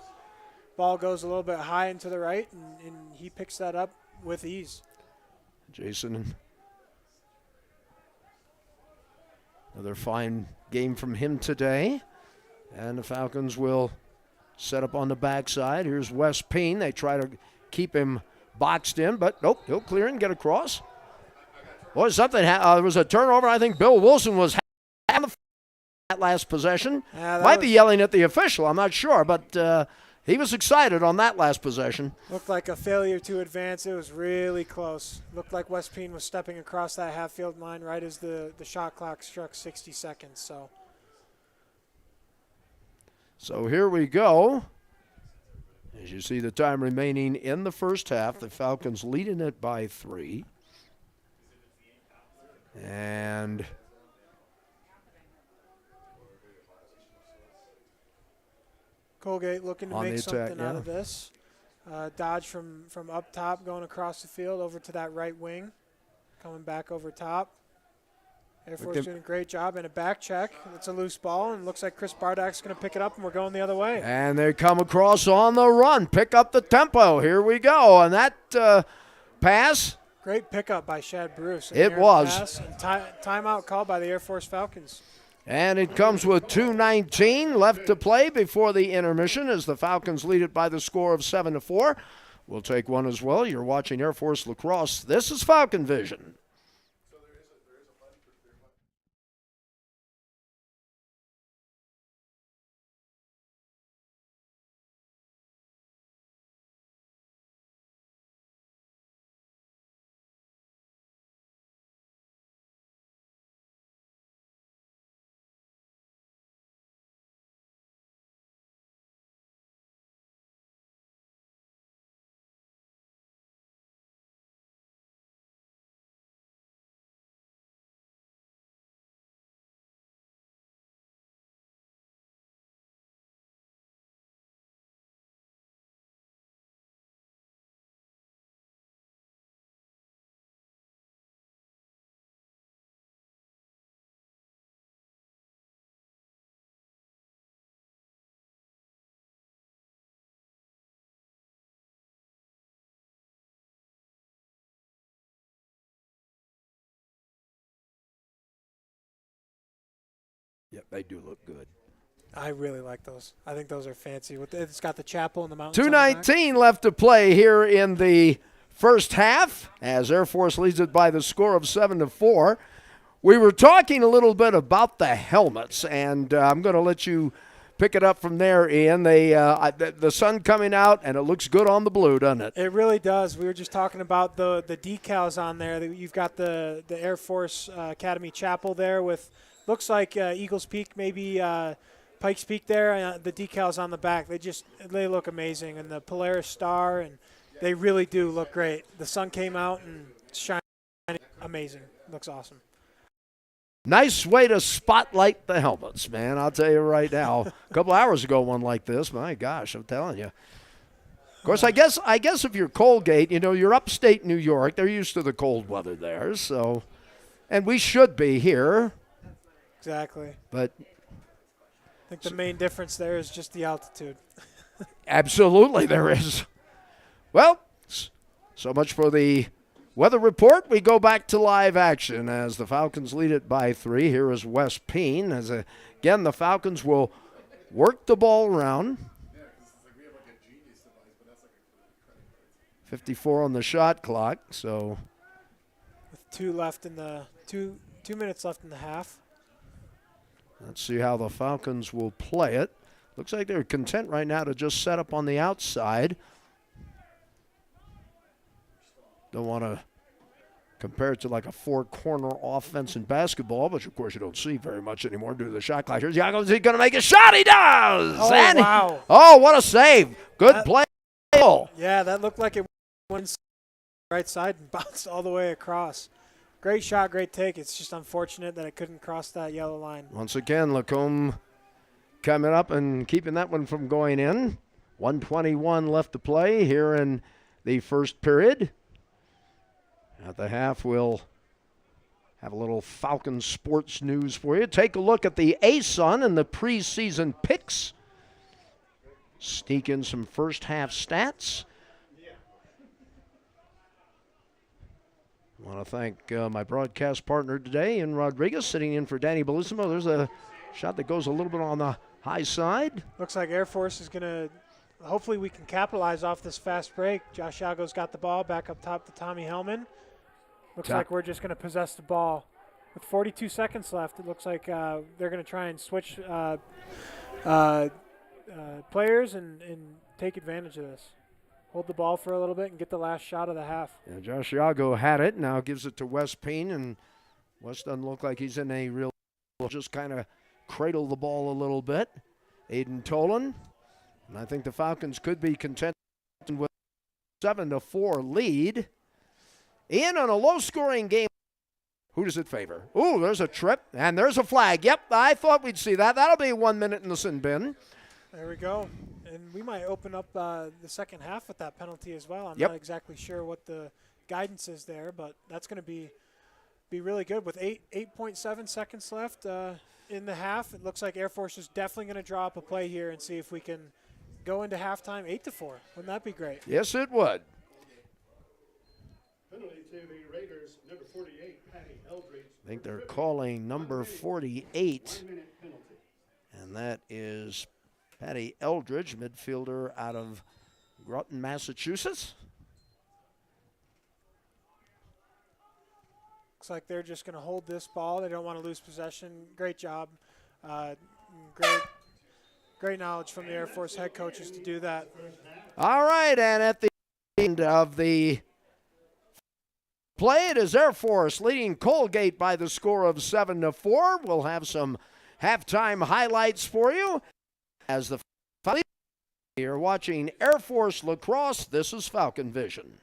Ball goes a little bit high and to the right, and he picks that up with ease. Jason, another fine game from him today. And the Falcons will set up on the backside. Here's Wes Payne. They try to keep him boxed in, but nope, he'll clear and get across. Boy, something, there was a turnover. I think Bill Wilson was having that last possession. Yeah, Might be yelling at the official, I'm not sure, but he was excited on that last possession. Looked like a failure to advance. It was really close. Looked like Wes Payne was stepping across that half-field line right as the shot clock struck 60 seconds. So here we go. As you see the time remaining in the first half, the Falcons leading it by 3. And Colgate looking to On make the attack, something out yeah. of this. Dodge from up top, going across the field over to that right wing. Coming back over top. Air Force doing a great job and a back check. It's a loose ball, and looks like Chris Bardak's going to pick it up, and we're going the other way. And they come across on the run. Pick up the tempo. Here we go. And that pass. Great pickup by Shad Bruce. It was. Pass, and timeout called by the Air Force Falcons. And it comes with 2:19 left to play before the intermission as the Falcons lead it by the score of 7-4. We'll take one as well. You're watching Air Force Lacrosse. This is Falcon Vision. Yep, they do look good. I really like those. I think those are fancy. It's got the chapel and the mountains. 2:19 left to play here in the first half as Air Force leads it by the score of 7-4. We were talking a little bit about the helmets, and I'm going to let you pick it up from there, Ian. The sun coming out, and it looks good on the blue, doesn't it? It really does. We were just talking about the decals on there. You've got the Air Force Academy Chapel there with looks like Eagles Peak, maybe Pikes Peak there. The decals on the back, they look amazing, and the Polaris Star, and they really do look great. The sun came out and it's shining, amazing. Looks awesome. Nice way to spotlight the helmets, man. I'll tell you right now. A couple hours ago, one like this. My gosh, I'm telling you. Of course, I guess if you're Colgate, you're upstate New York. They're used to the cold weather there, so, and we should be here. Exactly. But I think the main difference there is just the altitude. Absolutely, there is. Well, so much for the weather report. We go back to live action as the Falcons lead it by 3. Here is Wes Payne. Again, the Falcons will work the ball around. 54 on the shot clock. So with 2 minutes left in the half. Let's see how the Falcons will play it. Looks like they're content right now to just set up on the outside. Don't want to compare it to like a 4-corner offense in basketball, which of course you don't see very much anymore due to the shot clock. Here's Yago. Is he going to make a shot? He does! Oh, and wow. Oh, what a save. Good play. Yeah, that looked like it went right side and bounced all the way across. Great shot, great take. It's just unfortunate that it couldn't cross that yellow line. Once again, Lacombe coming up and keeping that one from going in. 1:21 left to play here in the first period. At the half, we'll have a little Falcon sports news for you. Take a look at the ASUN and the preseason picks. Sneak in some first half stats. I want to thank my broadcast partner today, Ian Rodriguez, sitting in for Danny Bellissimo. There's a shot that goes a little bit on the high side. Looks like Air Force is going to, hopefully we can capitalize off this fast break. Josh Yago's got the ball back up top to Tommy Hellman. Looks like we're just going to possess the ball. With 42 seconds left, it looks like they're going to try and switch players and take advantage of this. Hold the ball for a little bit and get the last shot of the half. Yeah, Josh Yago had it, now gives it to Wes Payne, and Wes doesn't look like he's in a real, just kind of cradle the ball a little bit. Aiden Tolan, and I think the Falcons could be content with a 7-4 lead. In on a low-scoring game, who does it favor? Ooh, there's a trip, and there's a flag. Yep, I thought we'd see that. That'll be 1 minute in the sin bin. There we go. And we might open up the second half with that penalty as well. I'm Yep. not exactly sure what the guidance is there, but that's going to be really good. With 8.7 seconds left in the half, it looks like Air Force is definitely going to draw up a play here and see if we can go into halftime 8-4. Wouldn't that be great? Yes, it would. Penalty to the Raiders, number 48, Patty Eldridge. I think they're calling number 48, 1 minute penalty. and that is Patty Eldridge, midfielder out of Groton, Massachusetts. Looks like they're just going to hold this ball. They don't want to lose possession. Great job. Great knowledge from the Air Force head coaches to do that. All right, and at the end of the play, it is Air Force leading Colgate by the score of 7-4. We'll have some halftime highlights for you. As the you're watching Air Force Lacrosse, this is Falcon Vision.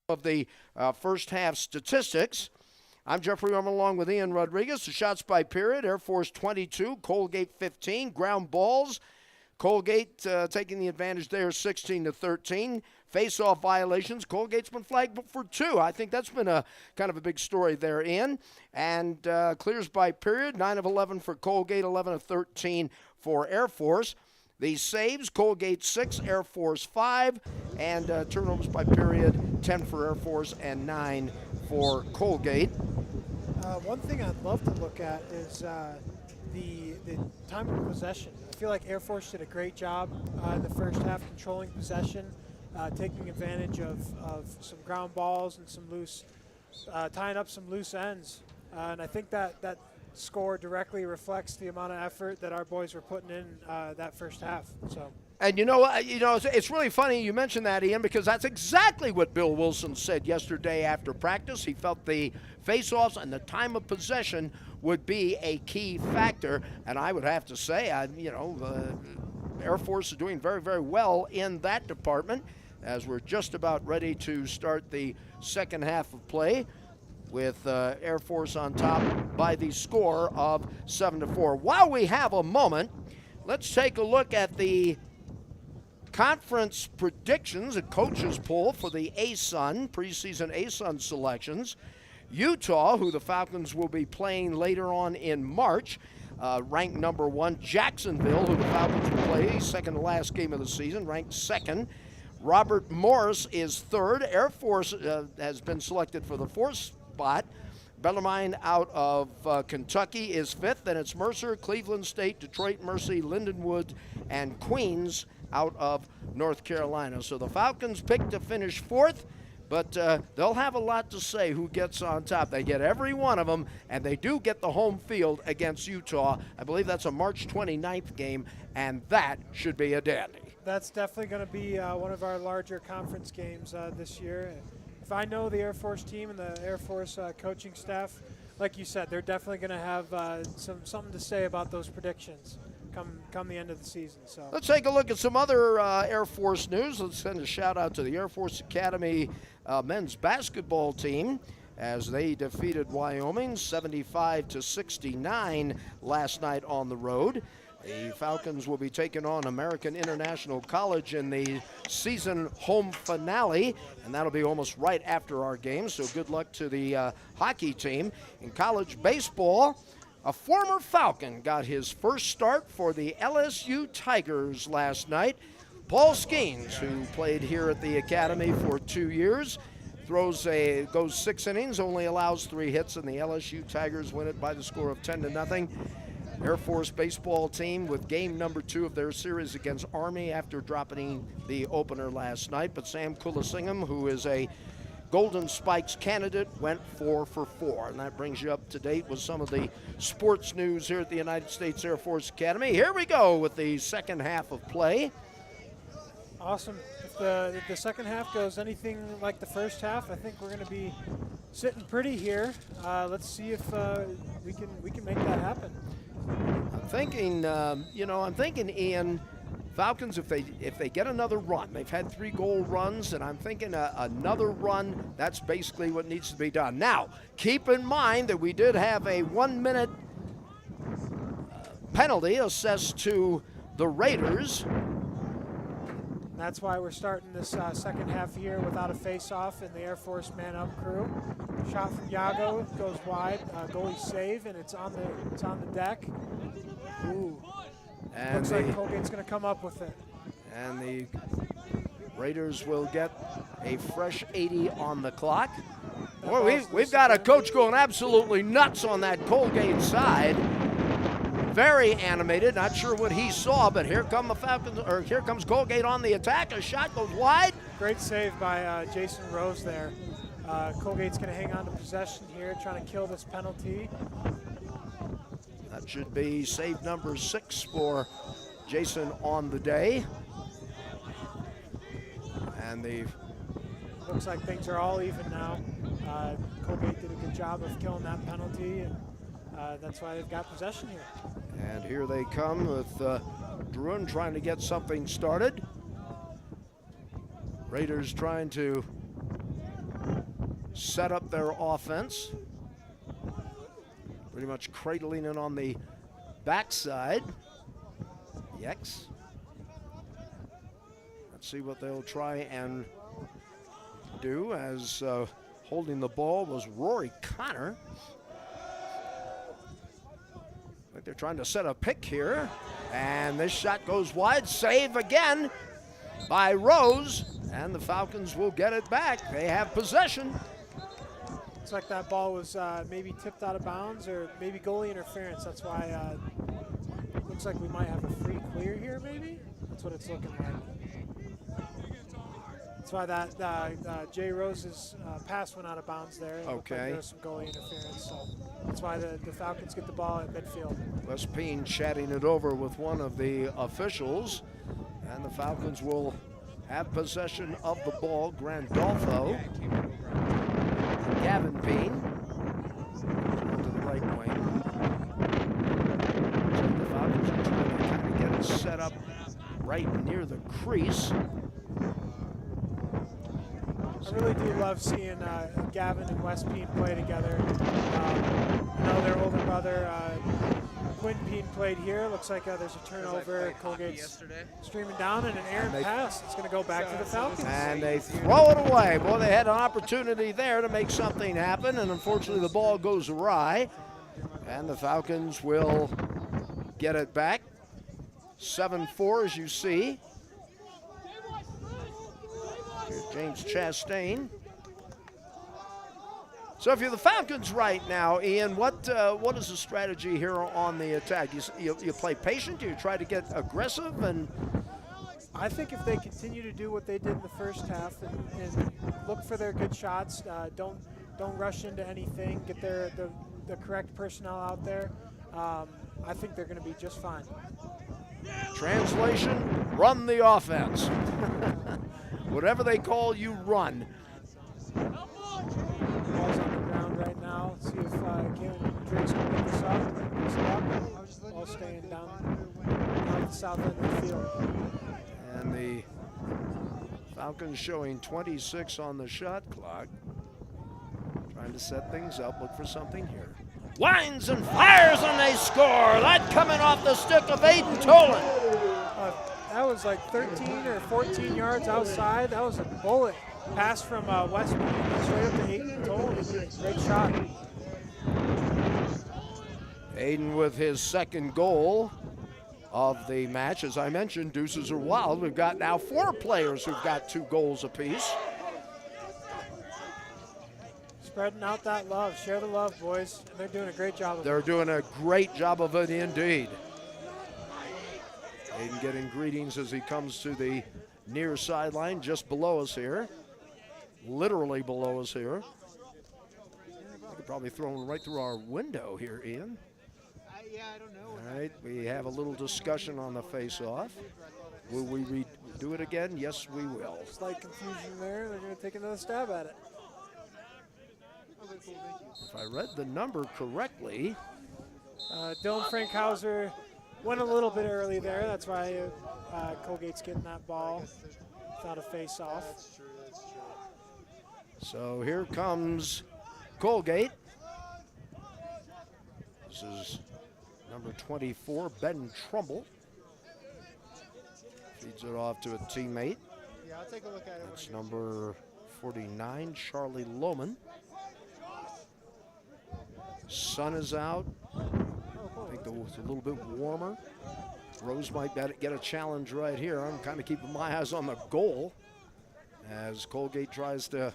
of the first half statistics. I'm Jeffrey Orman along with Ian Rodriguez. The shots by period, Air Force 22, Colgate 15. Ground balls, Colgate taking the advantage there 16-13. Face-off violations, Colgate's been flagged for 2. I think that's been a kind of a big story there, Ian. And clears by period, 9 of 11 for Colgate, 11 of 13 for Air Force. The saves, Colgate 6, Air Force 5, and turnovers by period, 10 for Air Force and 9 for Colgate. One thing I'd love to look at is the time of possession. I feel like Air Force did a great job in the first half controlling possession, taking advantage of some ground balls and some loose, tying up some loose ends. And I think that score directly reflects the amount of effort that our boys were putting in that first half. So. And it's really funny you mentioned that, Ian, because that's exactly what Bill Wilson said yesterday after practice. He felt the face-offs and the time of possession would be a key factor. And I would have to say, Air Force is doing very, very well in that department as we're just about ready to start the second half of play with Air Force on top by the score of 7-4. While we have a moment, let's take a look at the conference predictions, a coach's poll for the ASUN, preseason ASUN selections. Utah, who the Falcons will be playing later on in March, ranked number 1. Jacksonville, who the Falcons will play second to last game of the season, ranked 2nd. Robert Morris is 3rd. Air Force has been selected for the 4th spot. Bellarmine out of Kentucky is 5th. Then it's Mercer, Cleveland State, Detroit Mercy, Lindenwood, and Queens out of North Carolina. So the Falcons picked to finish 4th, but they'll have a lot to say who gets on top. They get every one of them, and they do get the home field against Utah. I believe that's a March 29th game, and that should be a dandy. That's definitely going to be one of our larger conference games this year. If I know the Air Force team and the Air Force coaching staff, like you said, they're definitely going to have something to say about those predictions come the end of the season. So let's take a look at some other Air Force news. Let's send a shout out to the Air Force Academy men's basketball team as they defeated Wyoming 75-69 last night on the road. The Falcons will be taking on American International College in the season home finale, and that'll be almost right after our game, so good luck to the hockey team. In college baseball, a former Falcon got his first start for the LSU Tigers last night. Paul Skeens, who played here at the Academy for 2 years, goes 6 innings, only allows 3 hits, and the LSU Tigers win it by the score of 10-0. Air Force baseball team with game number 2 of their series against Army after dropping the opener last night. But Sam Kulasingam, who is a Golden Spikes candidate, went 4 for 4. And that brings you up to date with some of the sports news here at the United States Air Force Academy. Here we go with the second half of play. Awesome. If the second half goes anything like the first half, I think we're going to be sitting pretty here. Let's see if we can make that happen. I'm thinking, Ian, Falcons, if they get another run, they've had 3 goal runs, and I'm thinking another run, that's basically what needs to be done. Now, keep in mind that we did have a 1-minute penalty assessed to the Raiders. That's why we're starting this second half here without a face-off in the Air Force man-up crew. Shot from Yago goes wide, goalie save, and it's on the deck. Ooh. And looks like Colgate's going to come up with it. And the Raiders will get a fresh 80 on the clock. Boy, we've got a coach going absolutely nuts on that Colgate side. Very animated, not sure what he saw, but here come the Falcons, or here comes Colgate on the attack. A shot goes wide. Great save by Jason Rose there. Colgate's going to hang on to possession here, trying to kill this penalty. That should be save number 6 for Jason on the day. And looks like things are all even now. Colgate did a good job of killing that penalty, and that's why they've got possession here. And here they come with Druin trying to get something started. Raiders trying to set up their offense. Pretty much cradling it on the backside. The X. Let's see what they'll try and do, as holding the ball was Rory Connor. I think they're trying to set a pick here. And this shot goes wide. Save again by Rose. And the Falcons will get it back. They have possession. Looks like that ball was maybe tipped out of bounds or maybe goalie interference. That's why looks like we might have a free clear here maybe. That's what it's looking like. That's why that Jay Rose's pass went out of bounds there. It looked like there was some goalie interference. So that's why the Falcons get the ball at midfield. Les Peen chatting it over with one of the officials. And the Falcons will have possession of the ball. Grandolfo. Gavin Peen to the right wing. So the Falcons are trying to kind of get it set up right near the crease. I really do love seeing Gavin and Wes Peen play together. I know their older brother, Quinn Peen, played here. Looks like there's a turnover. Colgate's streaming down and an errant pass. It's going to go back to the Falcons. And they throw it away. Boy, they had an opportunity there to make something happen, and unfortunately the ball goes awry. And the Falcons will get it back. 7-4, as you see. Here's James Chastain. So if you're the Falcons right now, Ian, what is the strategy here on the attack? You play patient? You try to get aggressive? And I think if they continue to do what they did in the first half and look for their good shots, don't rush into anything, get the correct personnel out there, I think they're going to be just fine. Translation, run the offense. Whatever they call you, run. Ball's on the ground right now. Let's see if Drake's can pick this up. Picks it up. Ball staying down the south end of the field. And the Falcons showing 26 on the shot clock. Trying to set things up, look for something here. Winds and fires and they score. That coming off the stick of Aiden Tolan. That was like 13 or 14 yards outside. That was a bullet. Pass from West straight up to Aiden Tolan. Great shot. Aiden with his second goal of the match. As I mentioned, deuces are wild. We've got now 4 players who've got 2 goals apiece. Spreading out that love. Share the love, boys. They're doing a great job of it. They're doing a great job of it indeed. Aiden getting greetings as he comes to the near sideline just below us here. Literally below us here. I could probably throw him right through our window here, Ian. Yeah, I don't know. All right, we have a little discussion on the face-off. Will we do it again? Yes, we will. Slight confusion there. They're going to take another stab at it. If I read the number correctly. Dylan Frankhauser went a little bit early there. That's why Colgate's getting that ball without a face-off. So here comes Colgate. This is number 24, Ben Trumbull. Feeds it off to a teammate. Yeah, I'll take a look at it. That's number 49, Charlie Lohman. Sun is out. I think it's a little bit warmer. Rose might get a challenge right here. I'm kind of keeping my eyes on the goal as Colgate tries to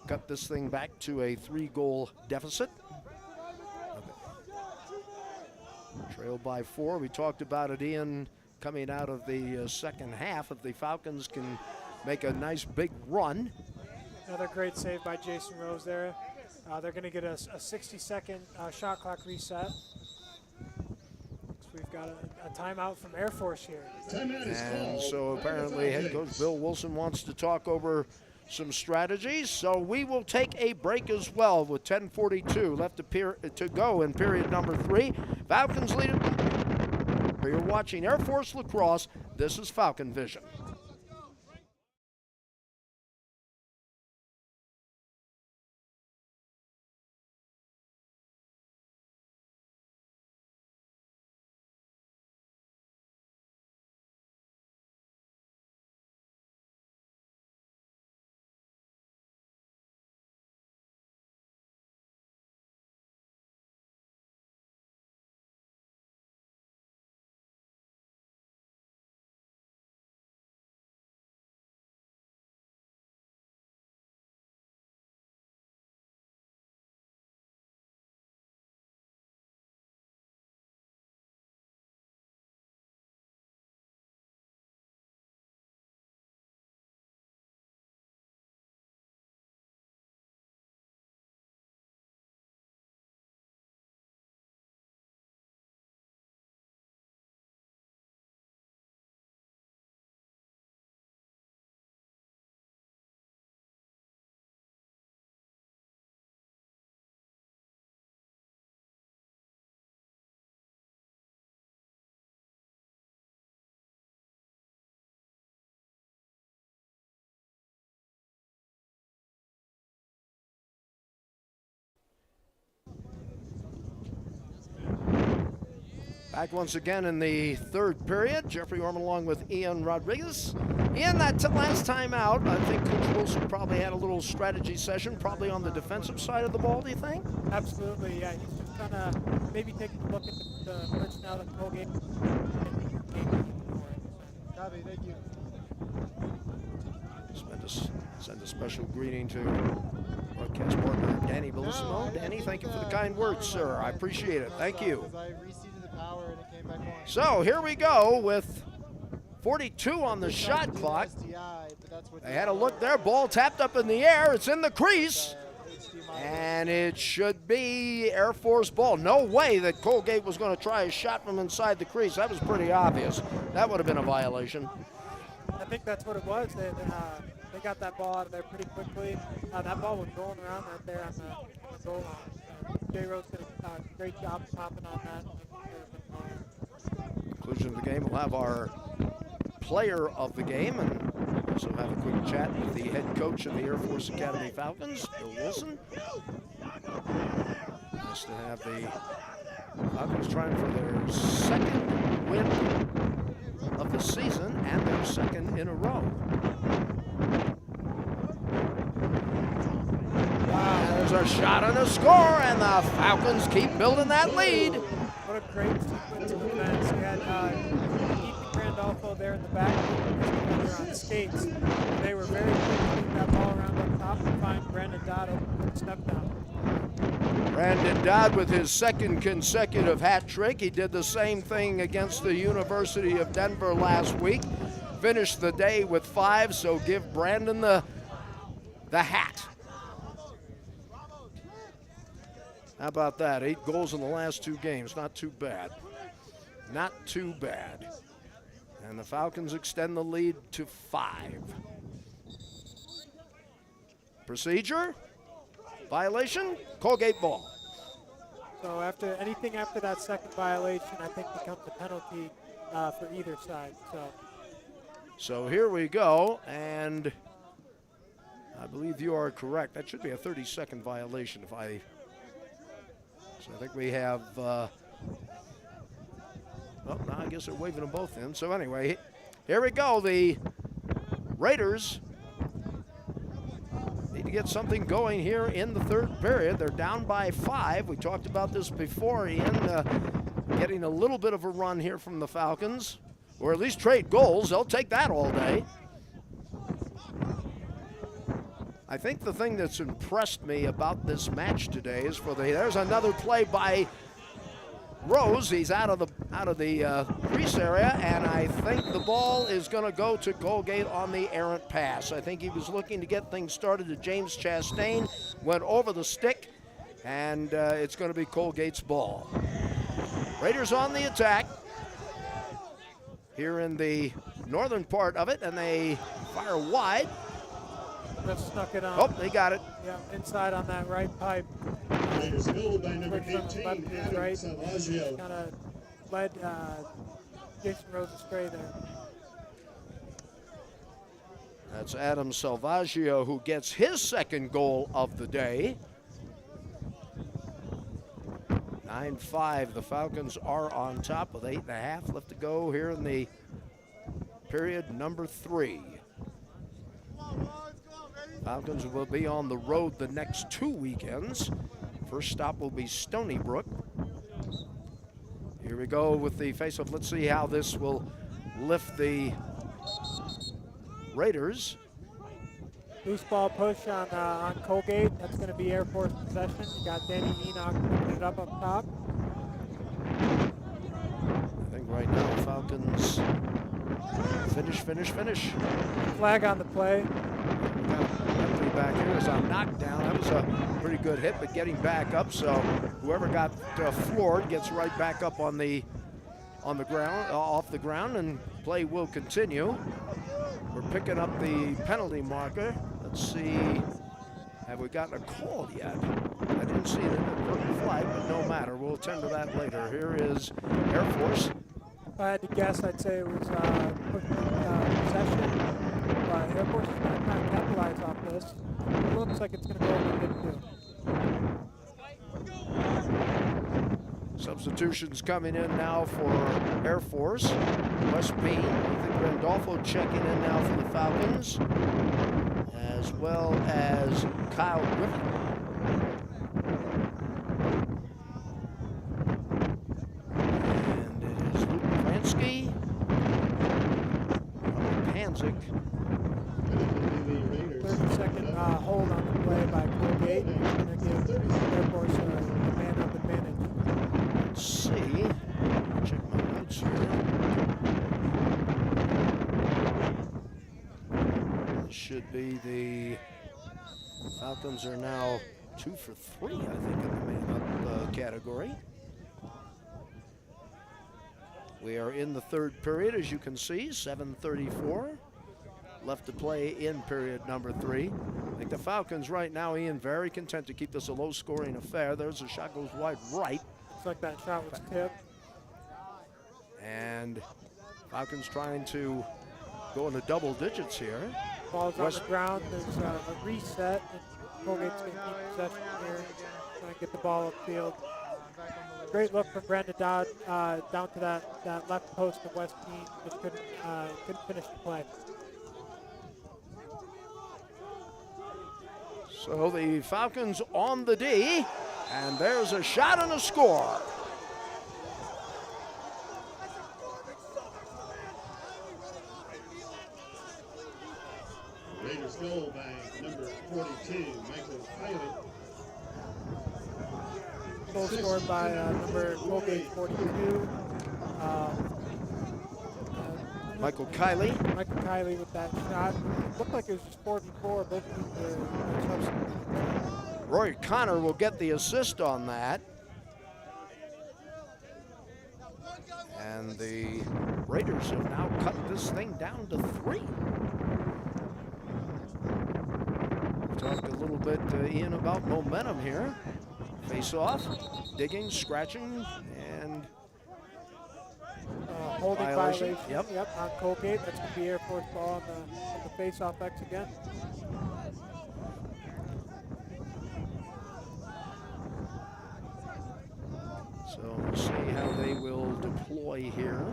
cut this thing back to a 3-goal deficit. Trailed by 4. We talked about it, Ian, coming out of the second half. If the Falcons can make a nice big run. Another great save by Jason Rose there. They're going to get a 60-second shot clock reset. So we've got a timeout from Air Force here. And so apparently head coach Bill Wilson wants to talk over some strategies. So we will take a break as well with 10:42 left to go in period number 3. Falcons lead it. You're watching Air Force Lacrosse. This is Falcon Vision. Back once again in the third period. Jeffrey Orman along with Ian Rodriguez. Ian, that last time out, I think Coach Wilson probably had a little strategy session, probably on the defensive side of the ball, do you think? Absolutely, yeah. He's just trying to maybe take a look at the personnel that Colgate. Copy, thank you. Send a special greeting to broadcast partner Danny Bellissimo. Danny, thank you for the kind words, sir. I appreciate it. Thank you. I reseated the power and it came back on. So here we go with 42 on the shot clock. They had a look there. Ball tapped up in the air. It's in the crease. And it should be Air Force ball. No way that Colgate was going to try a shot from inside the crease. That was pretty obvious. That would have been a violation. I think that's what it was. They got that ball out of there pretty quickly. That ball was rolling around right there on the goal line. J. Rose did a great job popping on that. Conclusion of the game, we'll have our player of the game and also have a quick chat with the head coach of the Air Force Academy Falcons, Bill Wilson. Nice to have the Falcons trying for their second win of the season and their second in a row. There's a shot and a score, and the Falcons keep building that lead. What a great sequence of events. We had Ethan Randolpho there in the back on skates. They were very quick to keep that ball around up top and find Brandon Dodd open for step down. Brandon Dodd with his second consecutive hat trick. He did the same thing against the University of Denver last week. Finished the day with 5, so give Brandon the hat. How about that? 8 goals in the last 2 games. Not too bad. Not too bad. And the Falcons extend the lead to 5. Procedure? Violation? Colgate ball. So anything after that second violation, I think becomes a penalty for either side. So here we go, and I believe you are correct. That should be a 30-second violation So I think we have, well, now I guess they're waving them both in. So anyway, here we go. The Raiders need to get something going here in the third period. They're down by 5. We talked about this before, Ian, getting a little bit of a run here from the Falcons, or at least trade goals. They'll take that all day. I think the thing that's impressed me about this match today is there's another play by Rose. He's out of the crease area, and I think the ball is going to go to Colgate on the errant pass. I think he was looking to get things started to James Chastain, went over the stick, and it's going to be Colgate's ball. Raiders on the attack here in the northern part of it, and they fire wide. Just snuck it on. Oh, they got it. Yeah, inside on that right pipe. Raiders goal by number Quick from 18, left to his Adam right. Salvaggio. Kind of led Jason Rose astray there. That's Adam Salvaggio who gets his second goal of the day. 9-5, the Falcons are on top with 8.5 left to go here in the period number 3. Falcons will be on the road the next 2 weekends. First stop will be Stony Brook. Here we go with the faceoff. Let's see how this will lift the Raiders. Loose ball push on Colgate. That's going to be Air Force possession. You got Danny Enoch putting it up top. I think right now the Falcons finish. Flag on the play. Empty back here as a knockdown. That was a pretty good hit, but getting back up. So whoever got floored gets right back up on the ground, off the ground, and play will continue. We're picking up the penalty marker. Let's see. Have we gotten a call yet? I didn't see it in the curtain flag, but no matter. We'll attend to that later. Here is Air Force. If I had to guess, I'd say it was possession. But Air Force is going to try and capitalize off this. It looks like it's going to go over mid-2. Substitutions coming in now for Air Force. West Payne, Ethan Randolfo checking in now for the Falcons, as well as Kyle Griffin. And it is Luke Pransky, Panzik. 30-second hold on the play by Colgate. Going to give Air Force a man-up advantage. Let's see. Check my notes here. This should be the Falcons are now 2 for 3, I think, in the man-up category. We are in the third period, as you can see, 7:34 left to play in period number 3. I think the Falcons right now, Ian, very content to keep this a low-scoring affair. There's a shot goes wide right. Looks like that shot was tipped. And Falcons trying to go into double digits here. Ball's on the ground. There's a reset. And Colgate's going to keep possession here. Trying to get the ball upfield. Great look from Brandon Dodd down to that left post of West Payne. Just couldn't finish the play. So the Falcons on the D, and there's a shot and a score. Raiders goal by number 42, Michael Kiley. Goal scored by number Colgate 42. Michael Kiley. Michael Kiley with that shot. Looked like it was just 4v4. Both teams were substitutes. Roy Connor will get the assist on that. And the Raiders have now cut this thing down to 3. We talked a little bit, Ian, about momentum here. Face off, digging, scratching, and holding violation. Yep. On Colgate. That's going to be Air Force ball on the face-off X again. So we'll see how they will deploy here.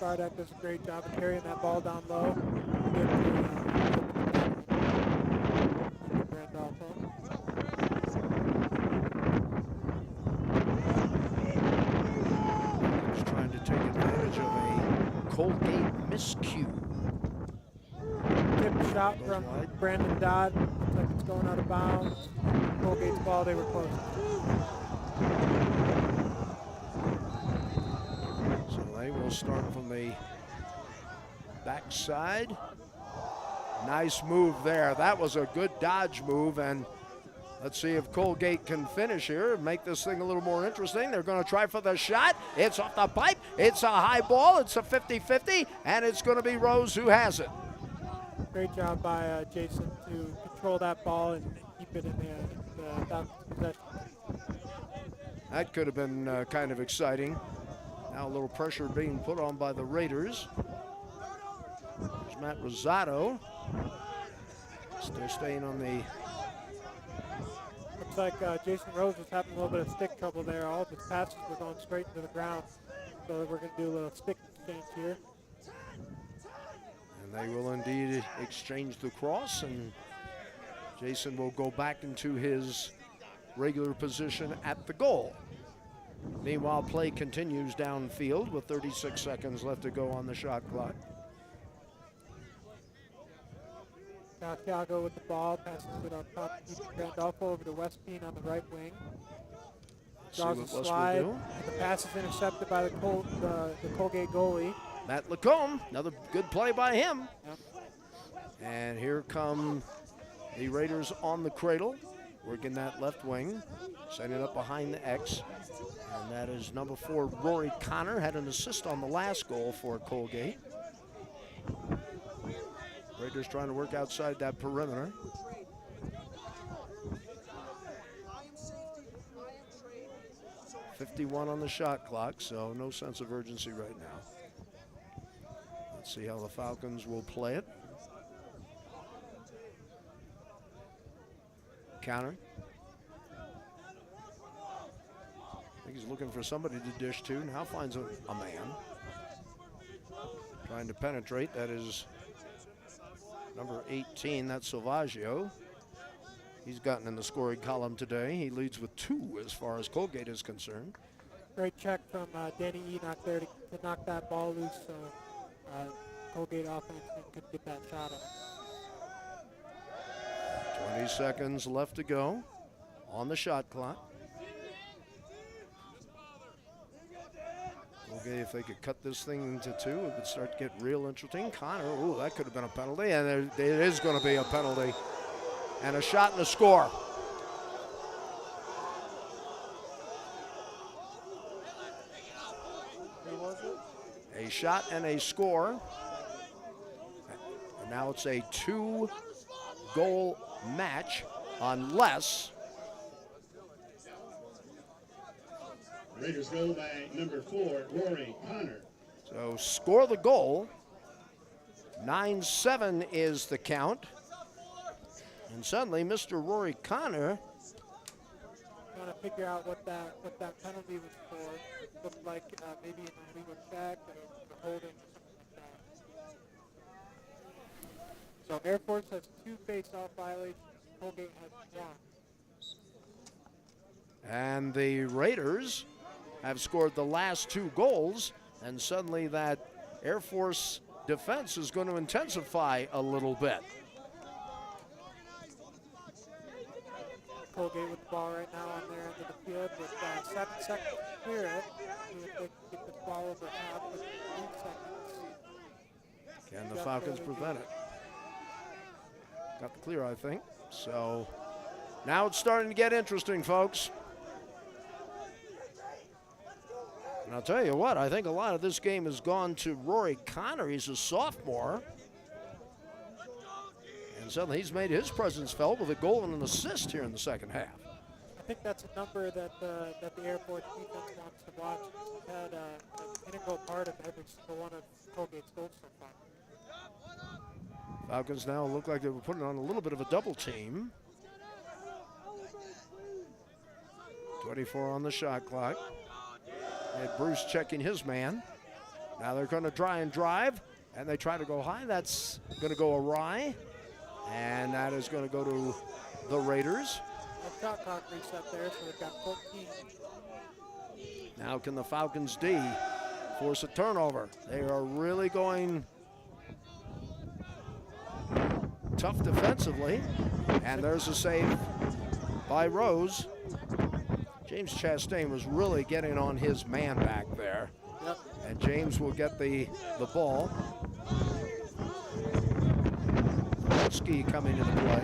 Bardak does a great job of carrying that ball down low. Just trying to take advantage of a Colgate miscue. Tip shot from wide. Brandon Dodd. Looks like it's going out of bounds. Colgate's ball, they were close. So they will start from the backside. Nice move there. That was a good dodge move, and let's see if Colgate can finish here and make this thing a little more interesting. They're going to try for the shot. It's off the pipe. It's a high ball. It's a 50-50, and it's going to be Rose who has it. Great job by Jason to control that ball and keep it in the Falcons' possession. That could have been kind of exciting. Now a little pressure being put on by the Raiders. There's Matt Rosado. Still staying on the... Looks like Jason Rose was having a little bit of stick trouble there. All of his passes were going straight into the ground. So we're going to do a little stick exchange here. And they will indeed exchange the cross, and Jason will go back into his regular position at the goal. Meanwhile, play continues downfield with 36 seconds left to go on the shot clock. Santiago with the ball, passes it on top to Randolfo over to West Payne on the right wing. Draws a slide, and the pass is intercepted by the Colgate goalie. Matt Lacombe, another good play by him. Yep. And here come the Raiders on the cradle, working that left wing, setting it up behind the X. And that is number 4, Rory Connor, had an assist on the last goal for Colgate. Raiders trying to work outside that perimeter. .51 on the shot clock, so no sense of urgency right now. Let's see how the Falcons will play it. counter. I think he's looking for somebody to dish to. Now finds a man. Trying to penetrate. That is number 18. That's Salvaggio. He's gotten in the scoring column today. He leads with 2 as far as Colgate is concerned. Great check from Danny Enoch there to knock that ball loose, so Colgate offense could get that shot up. 20 seconds left to go on the shot clock. Colgate, if they could cut this thing into 2, it would start to get real interesting. Connor, ooh, that could have been a penalty, and it is going to be a penalty. And a shot and a score. A shot and a score. And now it's a 2-goal match unless Raiders go by number 4, Rory Connor. so score the goal. 9-7 is the count. And suddenly Mr. Rory Connor Trying to figure out what that penalty was for. Looked like maybe an illegal check or a holding or something like that. So Air Force has 2 face-off violations. Colgate has 1. and the Raiders have scored the last 2 goals, and suddenly that Air Force defense is going to intensify a little bit. Colgate with the ball right now on their end of the field with 7 seconds to clear it. See if they can get this ball over half with 8 seconds. Can the Falcons prevent it? Got the clear, I think. So now it's starting to get interesting, folks. And I'll tell you what, I think a lot of this game has gone to Rory Connor. He's a sophomore. And suddenly he's made his presence felt with a goal and an assist here in the second half. I think that's a number that the Air Force defense wants to watch. He's had an integral part of every single one of Colgate's goals so far. Falcons now look like they were putting on a little bit of a double team. 24 on the shot clock. And Bruce checking his man. Now they're going to try and drive, and they try to go high. That's going to go awry, and that is going to go to the Raiders. No shot clock reset there, so they've got 14. Now can the Falcons D force a turnover? They are really going tough defensively, and there's a save by Rose. James Chastain was really getting on his man back there. Yep. And James will get the ball. Ski coming into play.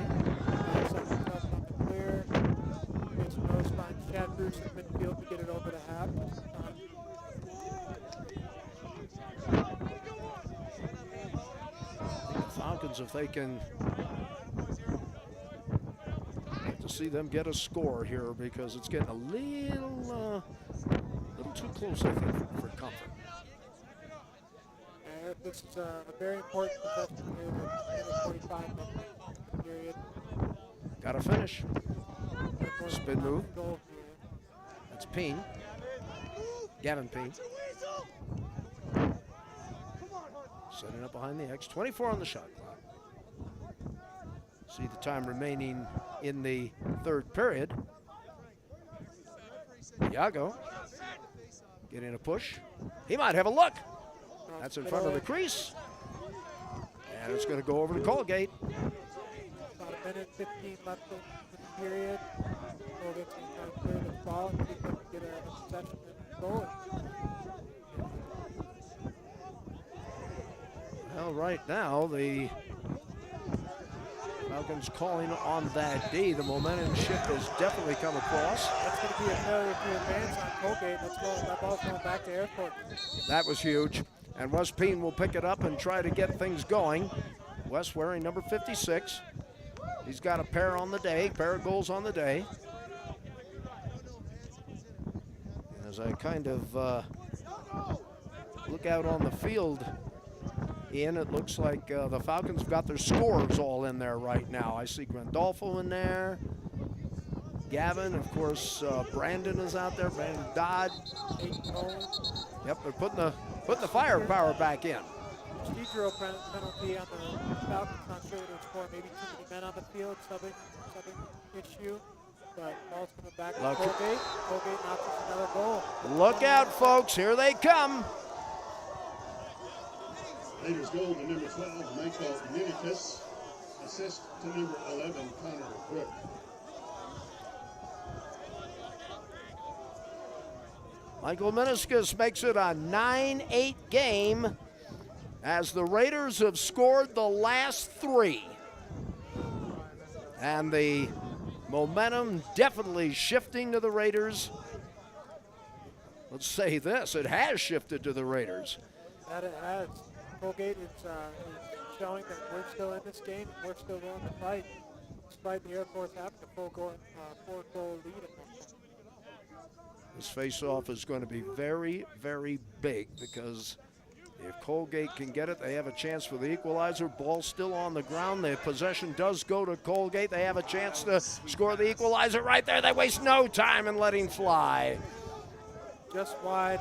Second touch on the clear. Jason Rose finds Chad Bruce in midfield to get it over to half. The Falcons, if they can, like to see them get a score here because it's getting a little too close, I think, for comfort. This is a very important possession here in the 45-minute period. Got to finish. Spin move. Goal here. That's Peen. Gavin Peen. Setting up behind the X. 24 on the shot clock. See the time remaining in the third period. Iago getting a push. He might have a look. That's in front of the crease. And it's going to go over to Colgate. About a minute 15 left in the period. Colgate's going to try to clear this ball and see if they can get a possession and goal. Well, right now, the Falcons calling on that D. The momentum shift has definitely come across. That's going to be a failure to advance on Colgate. That ball's going back to Airport. That was huge. And Wes Peen will pick it up and try to get things going. Wes wearing number 56. He's got a pair on the day, pair of goals on the day. And as I kind of look out on the field, Ian, it looks like the Falcons have got their scores all in there right now. I see Grandolfo in there. Gavin, of course, Brandon is out there. Brandon Dodd. Yep, they're putting the firepower back in. Procedural penalty on the Falcons. Not sure what it was for. Maybe too many men on the field. Subbing issue. But ball's coming back to Colgate. Colgate knocks us another goal. Look out, folks. Here they come. Raiders goal to number 12, Michael Minicus. Assist to number 11, Connor Brook. Michael Miniscus makes it a 9-8 game as the Raiders have scored the last 3. And the momentum definitely shifting to the Raiders. Let's say this, it has shifted to the Raiders. That it has. Colgate is showing that we're still in this game. We're still willing to fight, despite the Air Force having a 4-goal lead at one point. This face-off is going to be very, very big because if Colgate can get it, they have a chance for the equalizer. Ball still on the ground. The possession does go to Colgate. They have a chance to score the equalizer right there. They waste no time in letting fly. Just wide,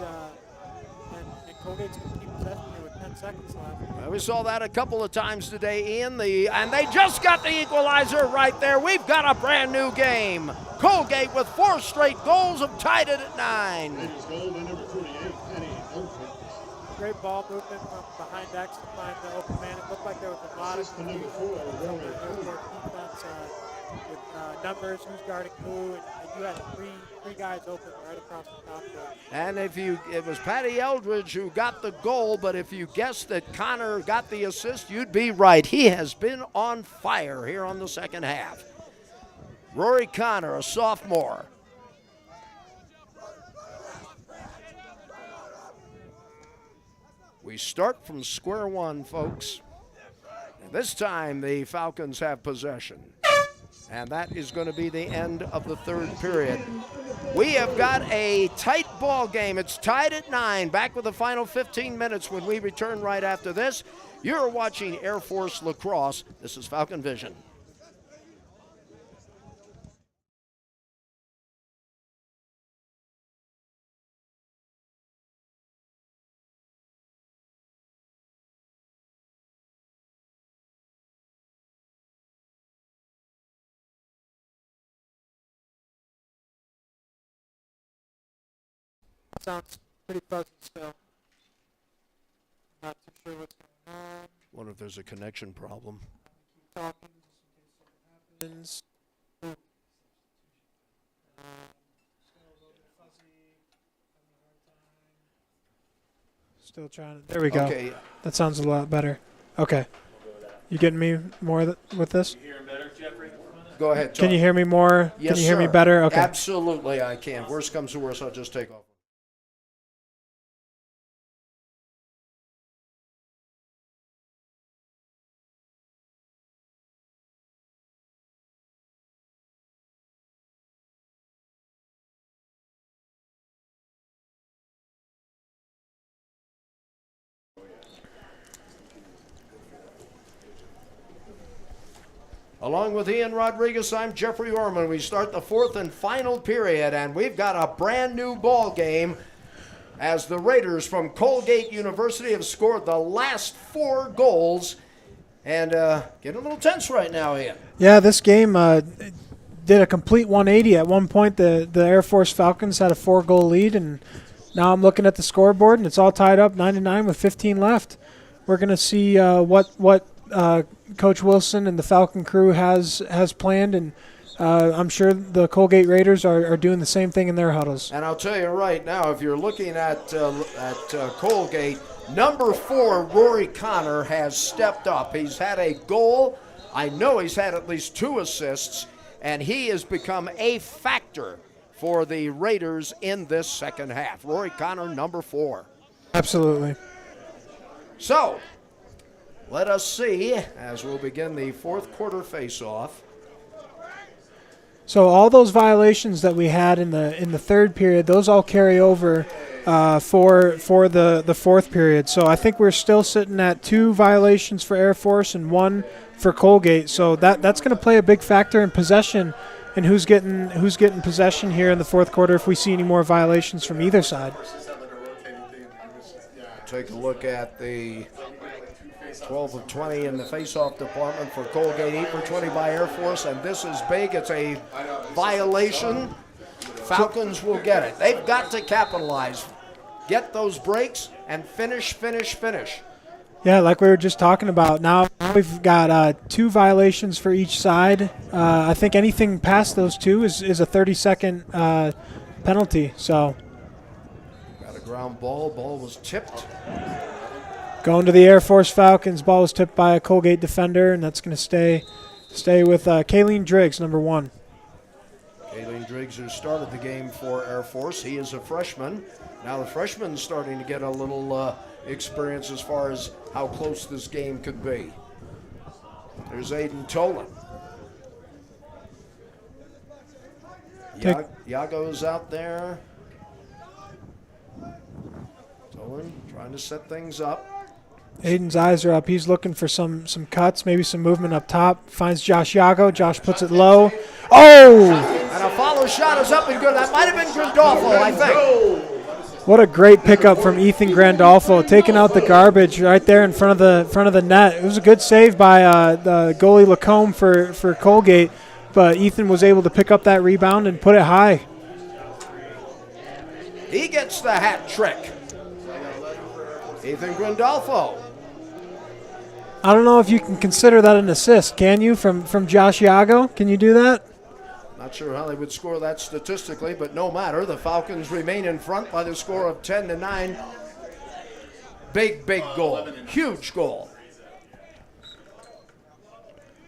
and Colgate's going to keep possession here with 10 seconds left. Well, we saw that a couple of times today, Ian. And they just got the equalizer right there. We've got a brand new game. Colgate with 4 straight goals have tied it at 9. Raiders goal to number 48, Penny Elford. Great ball movement from behind X to find the open man. It looked like there was a lot of Assist to number 4, Rory Connor. defense with numbers, who's guarding who, and you had three guys open right across the top there. And it was Patty Eldridge who got the goal, but if you guessed that Connor got the assist, you'd be right. He has been on fire here on the second half. Rory Connor, a sophomore. We start from square one, folks. And this time the Falcons have possession. And that is going to be the end of the third period. We have got a tight ball game. It's tied at 9. Back with the final 15 minutes when we return right after this. You're watching Air Force Lacrosse. This is Falcon Vision. Sounds pretty fuzzy still. Not too sure what's going on. Wonder if there's a connection problem. Keep talking just in case something happens. Still a little bit fuzzy. Having a hard time. Still trying to. There we go. Okay. That sounds a lot better. Okay. You getting me more with this? Go ahead, Tom. Can you hear me more? Yes, Can you hear me sir. better? Okay. Absolutely, I can. Worst comes to worst, I'll just take off. Along with Ian Rodriguez, I'm Jeffrey Orman. We start the fourth and final period, and we've got a brand new ball game as the Raiders from Colgate University have scored the last 4 goals. And getting a little tense right now, Ian. Yeah, this game did a complete 180. At one point, the Air Force Falcons had a 4-goal lead, and now I'm looking at the scoreboard, and it's all tied up 9-9 with 15 left. We're going to see what Coach Wilson and the Falcon crew has planned, and I'm sure the Colgate Raiders are doing the same thing in their huddles. And I'll tell you right now, if you're looking at Colgate, number 4, Rory Connor, has stepped up. He's had a goal. I know he's had at least 2 assists, and he has become a factor for the Raiders in this second half. Rory Connor, number 4. Absolutely. So, let us see as we'll begin the fourth quarter face-off. So all those violations that we had in the third period, those all carry over for the fourth period. So I think we're still sitting at 2 violations for Air Force and 1 for Colgate. So that's going to play a big factor in possession and who's getting possession here in the fourth quarter if we see any more violations from either side. Take a look at the 12 of 20 in the face-off department for Colgate, 8 for 20 by Air Force, and this is big. It's a violation. Falcons will get it. They've got to capitalize, get those breaks, and finish. Yeah, like we were just talking about. Now we've got 2 violations for each side. I think anything past those 2 is a 30-second penalty. So Got a ground ball. Ball was tipped. going to the Air Force Falcons. Ball was tipped by a Colgate defender, and that's going to stay with Kayleen Driggs, number 1. Kayleen Driggs, who started the game for Air Force, he is a freshman. Now the freshman's starting to get a little experience as far as how close this game could be. There's Aiden Tolan. Yago's out there. Tolan trying to set things up. Aiden's eyes are up. He's looking for some cuts, maybe some movement up top. Finds Josh Yago. Josh puts it low. Oh! And a follow shot is up and good. That might have been Grandolfo, I think. What a great pickup from Ethan Grandolfo, taking out the garbage right there in front of the net. It was a good save by the goalie Lacombe for Colgate, but Ethan was able to pick up that rebound and put it high. He gets the hat trick. Ethan Grandolfo. I don't know if you can consider that an assist, can you, from Josh Yago? Can you do that? Not sure how they would score that statistically, but no matter. The Falcons remain in front by the score of 10-9. Big goal. Huge goal.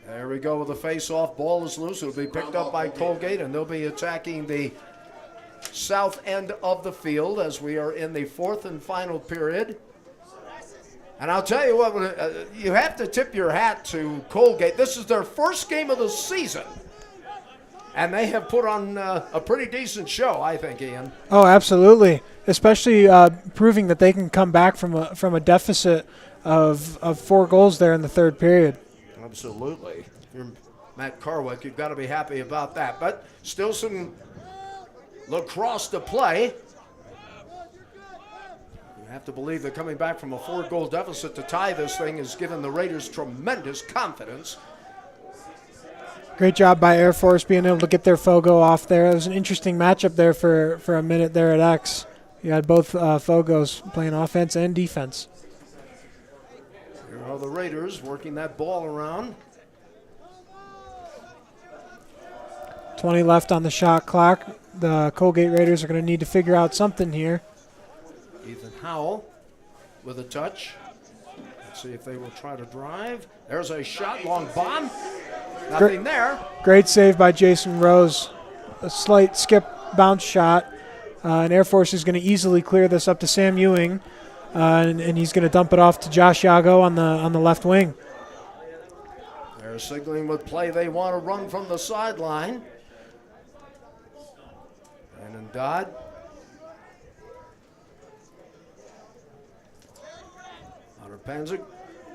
There we go with the face-off. Ball is loose. It'll be picked up by Colgate, and they'll be attacking the south end of the field as we are in the 4th and final period. And I'll tell you what, you have to tip your hat to Colgate. This is their first game of the season. And they have put on a pretty decent show, I think, Ian. Oh, absolutely. Especially proving that they can come back from a deficit of 4 goals there in the third period. Absolutely. If you're Matt Carwick, you've got to be happy about that. But still some lacrosse to play. You have to believe that coming back from a 4-goal deficit to tie this thing has given the Raiders tremendous confidence. Great job by Air Force being able to get their Fogo off there. It was an interesting matchup there for a minute there at X. You had both Fogos playing offense and defense. Here are the Raiders working that ball around. 20 left on the shot clock. The Colgate Raiders are going to need to figure out something here. Ethan Howell with a touch. Let's see if they will try to drive. There's a shot, long bomb. Nothing there. Great save by Jason Rose. A slight skip bounce shot. And Air Force is going to easily clear this up to Sam Ewing. And he's going to dump it off to Josh Yago on the left wing. They're signaling with play. They want to run from the sideline. Brandon Dodd. Hunter Panzik.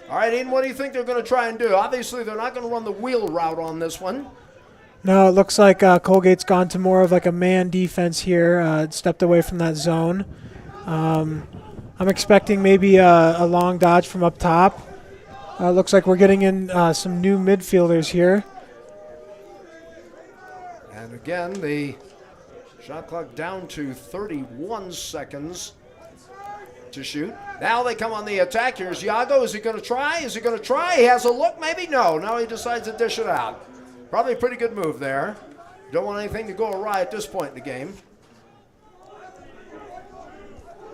All right, Ian, what do you think they're going to try and do? Obviously, they're not going to run the wheel route on this one. No, it looks like Colgate's gone to more of like a man defense here. Stepped away from that zone. I'm expecting maybe a long dodge from up top. Looks like we're getting in some new midfielders here. And again, the shot clock down to 31 seconds to shoot. Now they come on the attack. Here's Yago. Is he going to try? Is he going to try? He has a look. Maybe no. Now he decides to dish it out. Probably a pretty good move there. Don't want anything to go awry at this point in the game.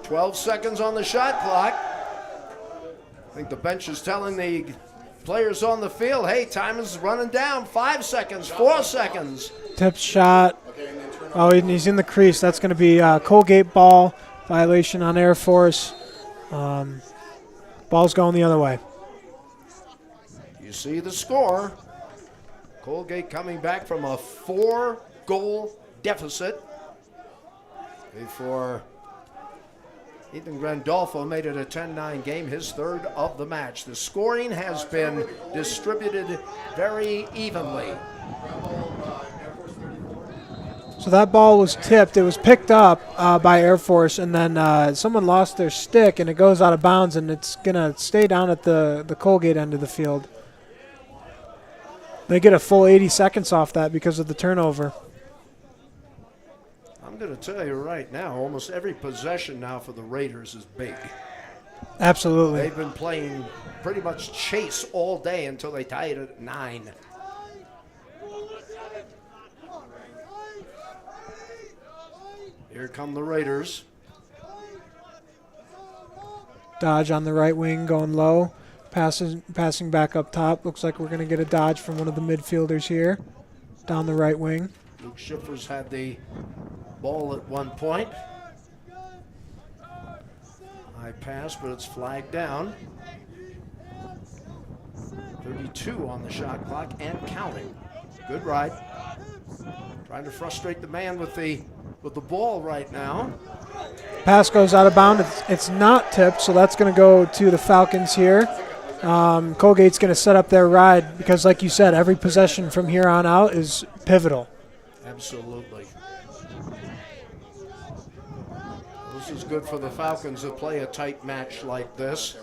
12 seconds on the shot clock. I think the bench is telling the players on the field, hey, time is running down. 5 seconds, 4 seconds. Tip shot. Oh, he's in the crease. That's going to be Colgate ball. Violation on Air Force. Ball's going the other way. You see the score. Colgate coming back from a 4-goal deficit before Ethan Grandolfo made it a 10-9 game, his third of the match. The scoring has been distributed very evenly. So that ball was tipped. It was picked up by Air Force, and then someone lost their stick, and it goes out of bounds, and it's going to stay down at the Colgate end of the field. They get a full 80 seconds off that because of the turnover. I'm going to tell you right now, almost every possession now for the Raiders is big. Absolutely. They've been playing pretty much chase all day until they tie it at 9. Here come the Raiders. Dodge on the right wing going low. Passing back up top. Looks like we're going to get a dodge from one of the midfielders here. Down the right wing. Luke Schiffers had the ball at one point. High pass, but it's flagged down. 32 on the shot clock and counting. Good ride. Trying to frustrate the man with the ball right now. Pass goes out of bounds. It's not tipped, so that's going to go to the Falcons here. Colgate's going to set up their ride because, like you said, every possession from here on out is pivotal. Absolutely. This is good for the Falcons to play a tight match like this.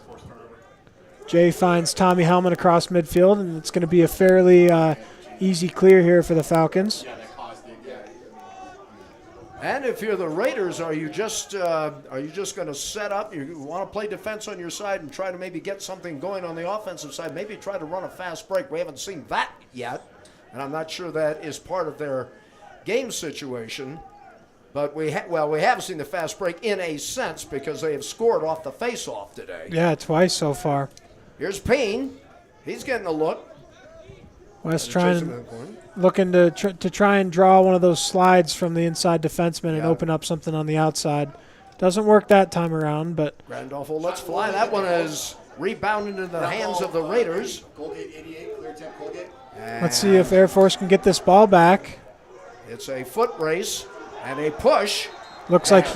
Jay finds Tommy Hellman across midfield, and it's going to be a fairly easy clear here for the Falcons. And if you're the Raiders, are you just going to set up? You want to play defense on your side and try to maybe get something going on the offensive side? Maybe try to run a fast break. We haven't seen that yet, and I'm not sure that is part of their game situation. But we have seen the fast break in a sense because they have scored off the face-off today. Yeah, twice so far. Here's Payne. He's getting a look. West looking to try and draw one of those slides from the inside defenseman and open up something on the outside. Doesn't work that time around, but Randolfo lets fly. That one is rebounded into the hands of the Raiders. Colgate 88, clear 10 Colgate. Let's see if Air Force can get this ball back. It's a foot race and a push. Looks like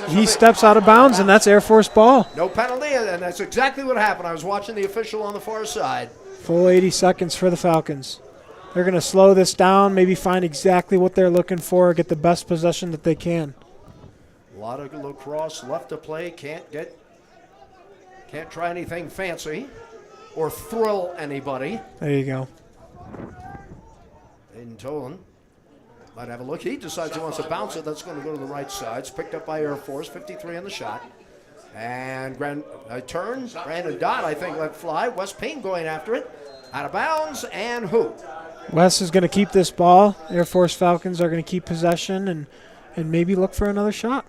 he steps out of bounds, and that's Air Force ball. No penalty, and that's exactly what happened. I was watching the official on the far side. Full 80 seconds for the Falcons. They're going to slow this down, maybe find exactly what they're looking for, get the best possession that they can. A lot of lacrosse left to play. Can't try anything fancy or thrill anybody. There you go. Aiden Tolan might have a look. He decides he wants to bounce it. That's going to go to the right side. It's picked up by Air Force. 53 on the shot. And turn. Brandon Dodd, I think, let fly. Wes Payne going after it. Out of bounds. And who? Wes is going to keep this ball. Air Force Falcons are going to keep possession and maybe look for another shot.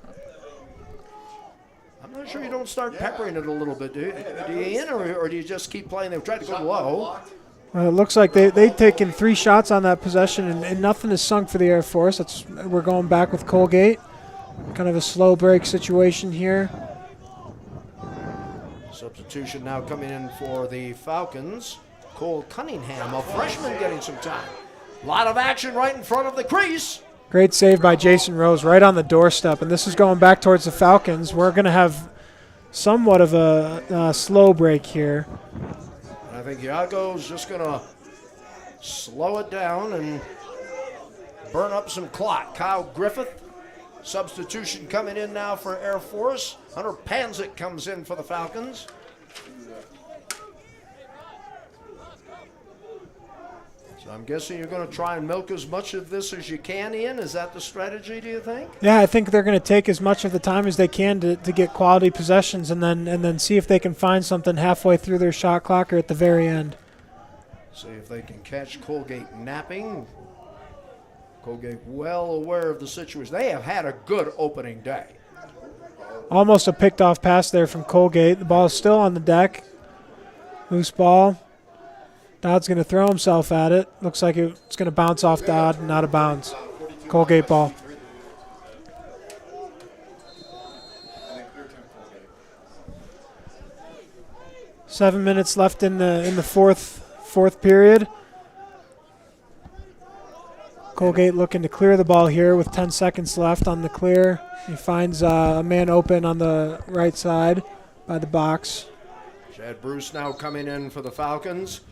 I'm not sure you don't start peppering it a little bit, do you? Do you in or do you just keep playing? They've tried to go low. Well, it looks like they've taken 3 shots on that possession, and nothing is sunk for the Air Force. We're going back with Colgate. Kind of a slow break situation here. Substitution now coming in for the Falcons. Cole Cunningham, a freshman, getting some time. A lot of action right in front of the crease. Great save by Jason Rose right on the doorstep, and this is going back towards the Falcons. We're going to have somewhat of a slow break here. I think Iago's just going to slow it down and burn up some clock. Kyle Griffith, substitution coming in now for Air Force. Hunter Panzik comes in for the Falcons. So I'm guessing you're going to try and milk as much of this as you can, Ian. Is that the strategy, do you think? Yeah, I think they're going to take as much of the time as they can to get quality possessions and then see if they can find something halfway through their shot clock or at the very end. See if they can catch Colgate napping. Colgate well aware of the situation. They have had a good opening day. Almost a picked off pass there from Colgate. The ball is still on the deck. Loose ball. Dodd's going to throw himself at it. Looks like it's going to bounce off Dodd and out of bounds. Colgate ball. Seven minutes left in the fourth period. Colgate looking to clear the ball here with 10 seconds left on the clear. He finds a man open on the right side by the box. Chad Bruce now coming in for the Falcons.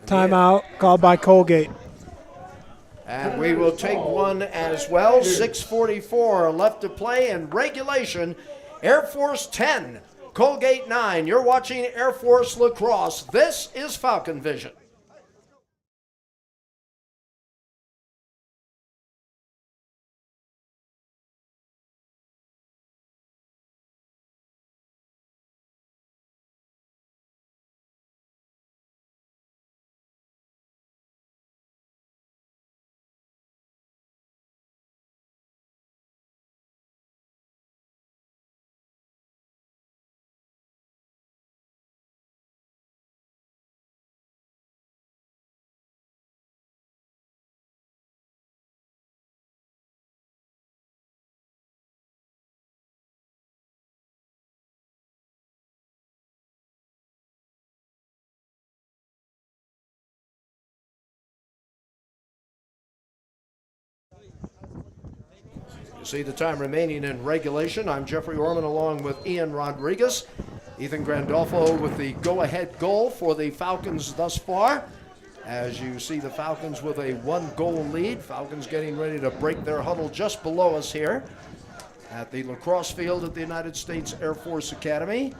Timeout called by Colgate. And we will take one as well. 6:44 left to play in regulation. Air Force 10, Colgate 9. You're watching Air Force Lacrosse. This is Falcon Vision. You see the time remaining in regulation. I'm Jeffrey Orman along with Ian Rodriguez. Ethan Grandolfo with the go-ahead goal for the Falcons thus far. As you see the Falcons with a 1-goal lead. Falcons getting ready to break their huddle just below us here at the lacrosse field at the United States Air Force Academy.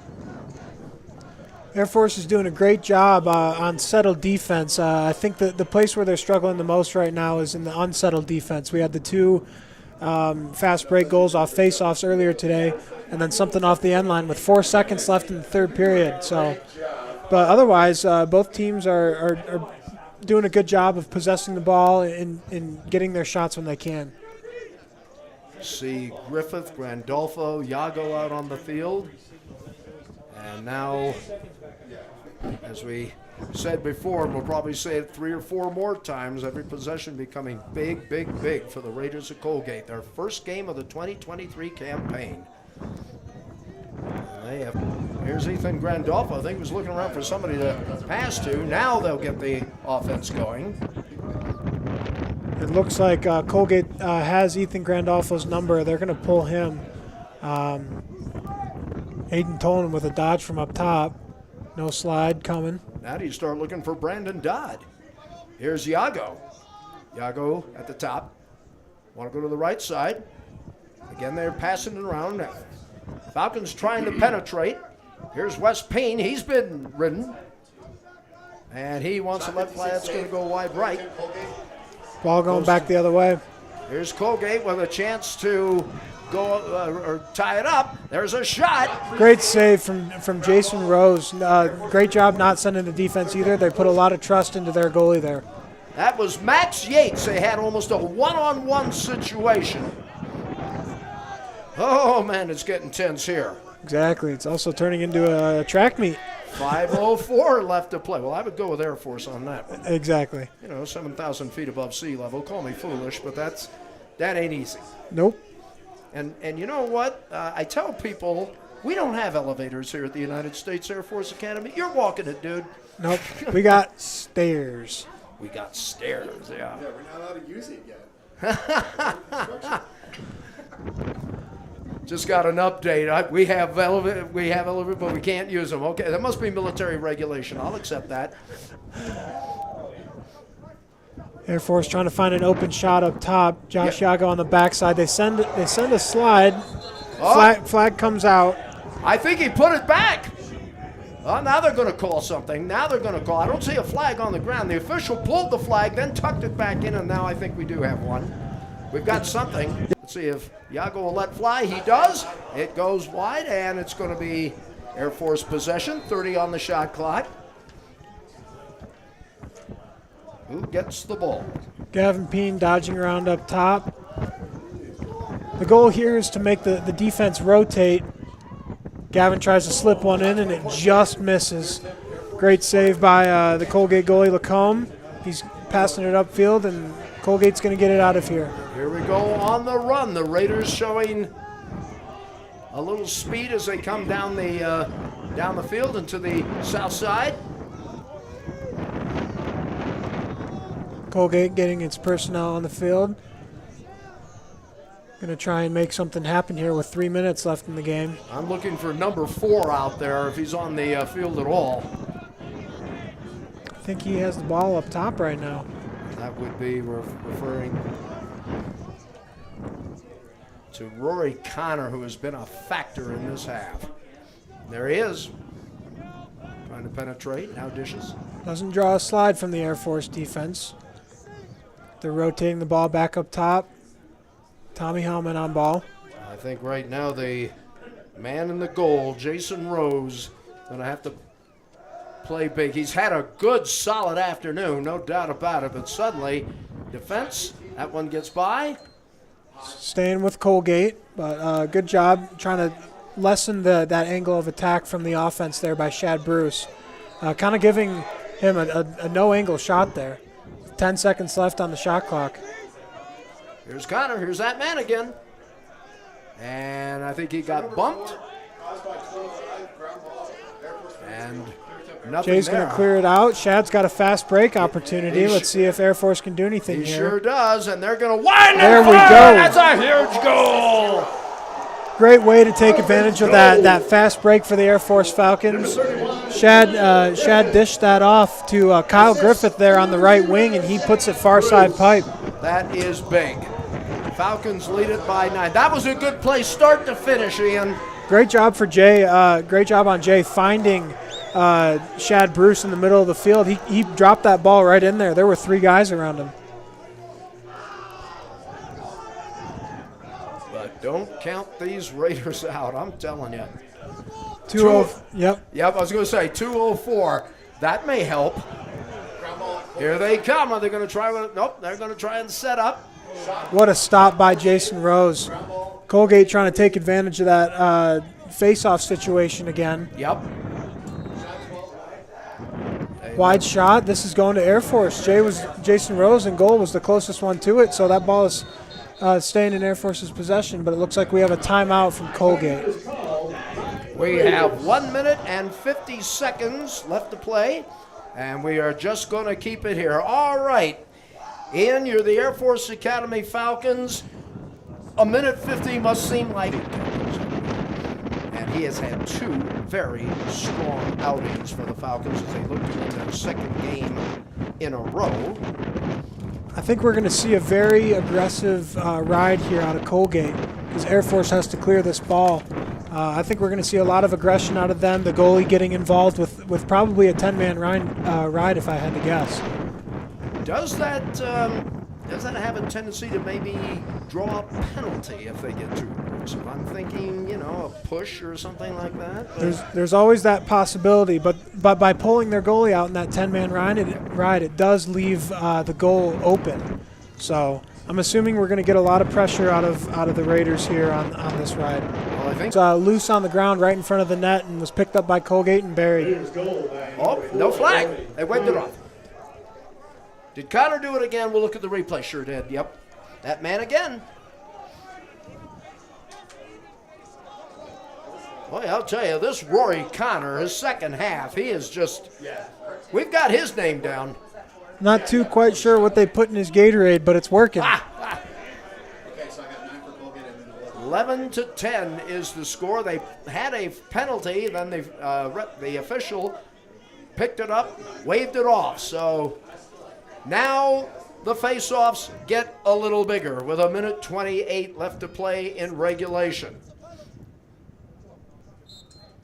Air Force is doing a great job on settled defense. I think the place where they're struggling the most right now is in the unsettled defense. We had the two fast break goals off face-offs earlier today, and then something off the end line with 4 seconds left in the third period. So, but otherwise, both teams are doing a good job of possessing the ball and getting their shots when they can. See Griffith, Grandolfo, Yago out on the field. And now, as we said before, and we'll probably say it 3 or 4 more times, every possession becoming big, big, big for the Raiders of Colgate. Their first game of the 2023 campaign. They have, here's Ethan Grandolfo. I think he was looking around for somebody to pass to. Now they'll get the offense going. It looks like Colgate has Ethan Grandolfo's number. They're going to pull him. Aiden Tolan with a dodge from up top. No slide coming. Now you start looking for Brandon Dodd. Here's Yago. Yago at the top. Want to go to the right side. Again, they're passing it around. Falcons trying to penetrate. Here's Wes Payne. He's been ridden. And he wants a left fly. That's going to go wide right. Ball going back the other way. Here's Colgate with a chance to go or tie it up. There's a shot. Great save from Jason Rose. Great job not sending the defense either. They put a lot of trust into their goalie there. That was Max Yates. They had almost a one-on-one situation. Oh, man, it's getting tense here. Exactly. It's also turning into a track meet. 5:04 left to play. Well, I would go with Air Force on that one. Exactly. You know, 7,000 feet above sea level. Call me foolish, but that ain't easy. Nope. And you know what? I tell people, we don't have elevators here at the United States Air Force Academy. You're walking it, dude. Nope. We got stairs. We got stairs, yeah. Yeah, we're not allowed to use it yet. Just got an update. We have elevator, but we can't use them. Okay, that must be military regulation. I'll accept that. Air Force trying to find an open shot up top. Josh Yago on the backside. They send a slide. Flag comes out. I think he put it back. Oh, now they're going to call something. Now they're going to call. I don't see a flag on the ground. The official pulled the flag, then tucked it back in, and now I think we do have one. We've got something. Let's see if Yago will let fly. He does. It goes wide, and it's going to be Air Force possession. 30 on the shot clock. Who gets the ball? Gavin Peen dodging around up top. The goal here is to make the defense rotate. Gavin tries to slip one in, and it just misses. Great save by the Colgate goalie, Lacombe. He's passing it upfield, and Colgate's going to get it out of here. Here we go on the run. The Raiders showing a little speed as they come down the field into the south side. Colgate getting its personnel on the field. Going to try and make something happen here with 3 minutes left in the game. I'm looking for number 4 out there if he's on the field at all. I think he has the ball up top right now. That would be referring to Rory Connor, who has been a factor in this half. There he is, trying to penetrate, now dishes. Doesn't draw a slide from the Air Force defense. They're rotating the ball back up top. Tommy Hellman on ball. I think right now the man in the goal, Jason Rose, going to have to play big. He's had a good, solid afternoon, no doubt about it, but suddenly defense, that one gets by. Staying with Colgate, but good job trying to lessen that angle of attack from the offense there by Shad Bruce. Kind of giving him a no-angle shot there. 10 seconds left on the shot clock. Here's Connor. Here's that man again. And I think he got bumped. And nothing Jay's there. going to clear it out. Shad's got a fast break opportunity. Let's see if Air Force can do anything He here. sure does, and they're going to wind There it we fire. go. That's a huge goal. Great way to take advantage of that fast break for the Air Force Falcons. Shad dished that off to Kyle Griffith there on the right wing, and he puts it far side pipe. That is big. Falcons lead it by 9. That was a good play, start to finish, Ian. Great job for Jay. Great job on Jay finding Shad Bruce in the middle of the field. He dropped that ball right in there. There were 3 guys around him. But don't count these Raiders out, I'm telling you. 2-0. Yep. Yep, I was going to say 2:04. That may help. Here they come. Are they going to try with it? Nope, they're going to try and set up. What a stop by Jason Rose. Colgate trying to take advantage of that face-off situation again. Yep. Wide shot. This is going to Air Force. Jason Rose in goal was the closest one to it, so that ball is staying in Air Force's possession, but it looks like we have a timeout from Colgate. We have 1 minute and 50 seconds left to play, and we are just going to keep it here. All right. Ian, you're the Air Force Academy Falcons. A minute 50 must seem like it. And he has had 2 very strong outings for the Falcons as they look to win their 2nd game in a row. I think we're going to see a very aggressive ride here out of Colgate because Air Force has to clear this ball. I think we're going to see a lot of aggression out of them, the goalie getting involved with probably a 10-man ride if I had to guess. Does that have a tendency to maybe draw a penalty if they get too aggressive? I'm thinking, a push or something like that. There's always that possibility, but by pulling their goalie out in that 10-man ride, it does leave the goal open. So I'm assuming we're going to get a lot of pressure out of the Raiders here on this ride. Well, I think It's loose on the ground right in front of the net and was picked up by Colgate and buried. Oh, no flag. They waved it off. Did Connor do it again? We'll look at the replay. Sure did. Yep. That man again. Boy, I'll tell you, this Rory Connor, his 2nd half, he is just, we've got his name down. Not too quite sure what they put in his Gatorade, but it's working. Okay, so I got 9 for Colgate and then 11. 11-10 is the score. They had a penalty, then the official picked it up, waved it off. So now the face-offs get a little bigger with 1:28 left to play in regulation.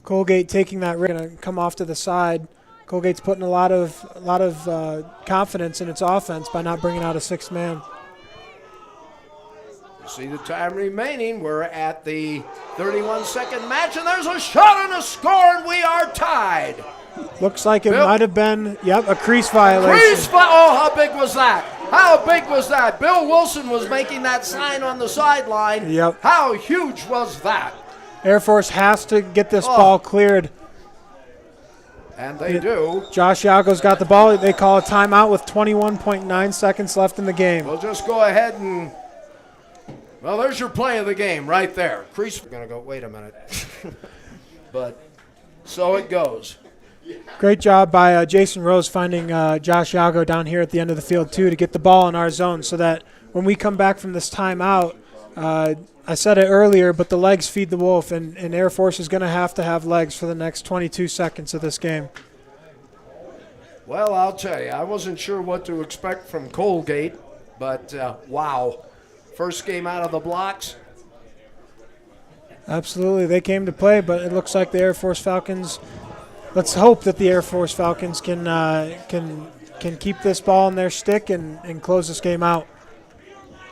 Colgate taking that risk, going to come off to the side. Colgate's putting a lot of confidence in its offense by not bringing out a 6th man. You see the time remaining. We're at the 31-second match, and there's a shot and a score, and we are tied. Looks like it Bill. might have been, a crease violation. Oh, how big was that? How big was that? Bill Wilson was making that sign on the sideline. Yep. How huge was that? Air Force has to get this ball cleared. And they do. Josh Yago's got the ball. They call a timeout with 21.9 seconds left in the game. We'll just go ahead and, well, there's your play of the game right there. Crease, we're going to go, wait a minute. But so it goes. Great job by Jason Rose finding Josh Yago down here at the end of the field, too, to get the ball in our zone so that when we come back from this timeout, I said it earlier, but the legs feed the wolf, and Air Force is going to have legs for the next 22 seconds of this game. Well, I'll tell you, I wasn't sure what to expect from Colgate, but wow. First game out of the blocks. Absolutely, they came to play, but it looks like the Air Force Falcons. Let's hope that the Air Force Falcons can keep this ball in their stick and close this game out.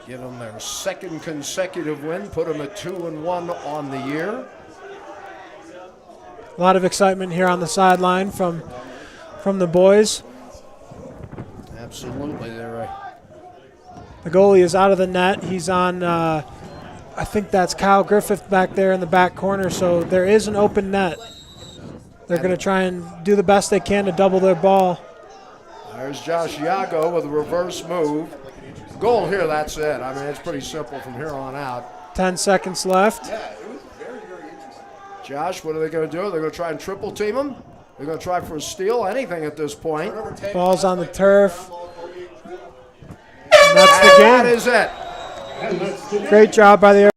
Give them their second consecutive win, put them at 2-1 on the year. A lot of excitement here on the sideline from the boys. Absolutely, they're The goalie is out of the net. He's on, I think that's Kyle Griffith back there in the back corner, so there is an open net. They're going to try and do the best they can to double their ball. There's Josh Yago with a reverse move. Goal here, that's it. I mean, it's pretty simple from here on out. 10 seconds left. Josh, what are they going to do? They're going to try and triple team him? They're going to try for a steal, anything at this point. Ball's on the turf. And that's the That game. is it. And that's the Great job by the Air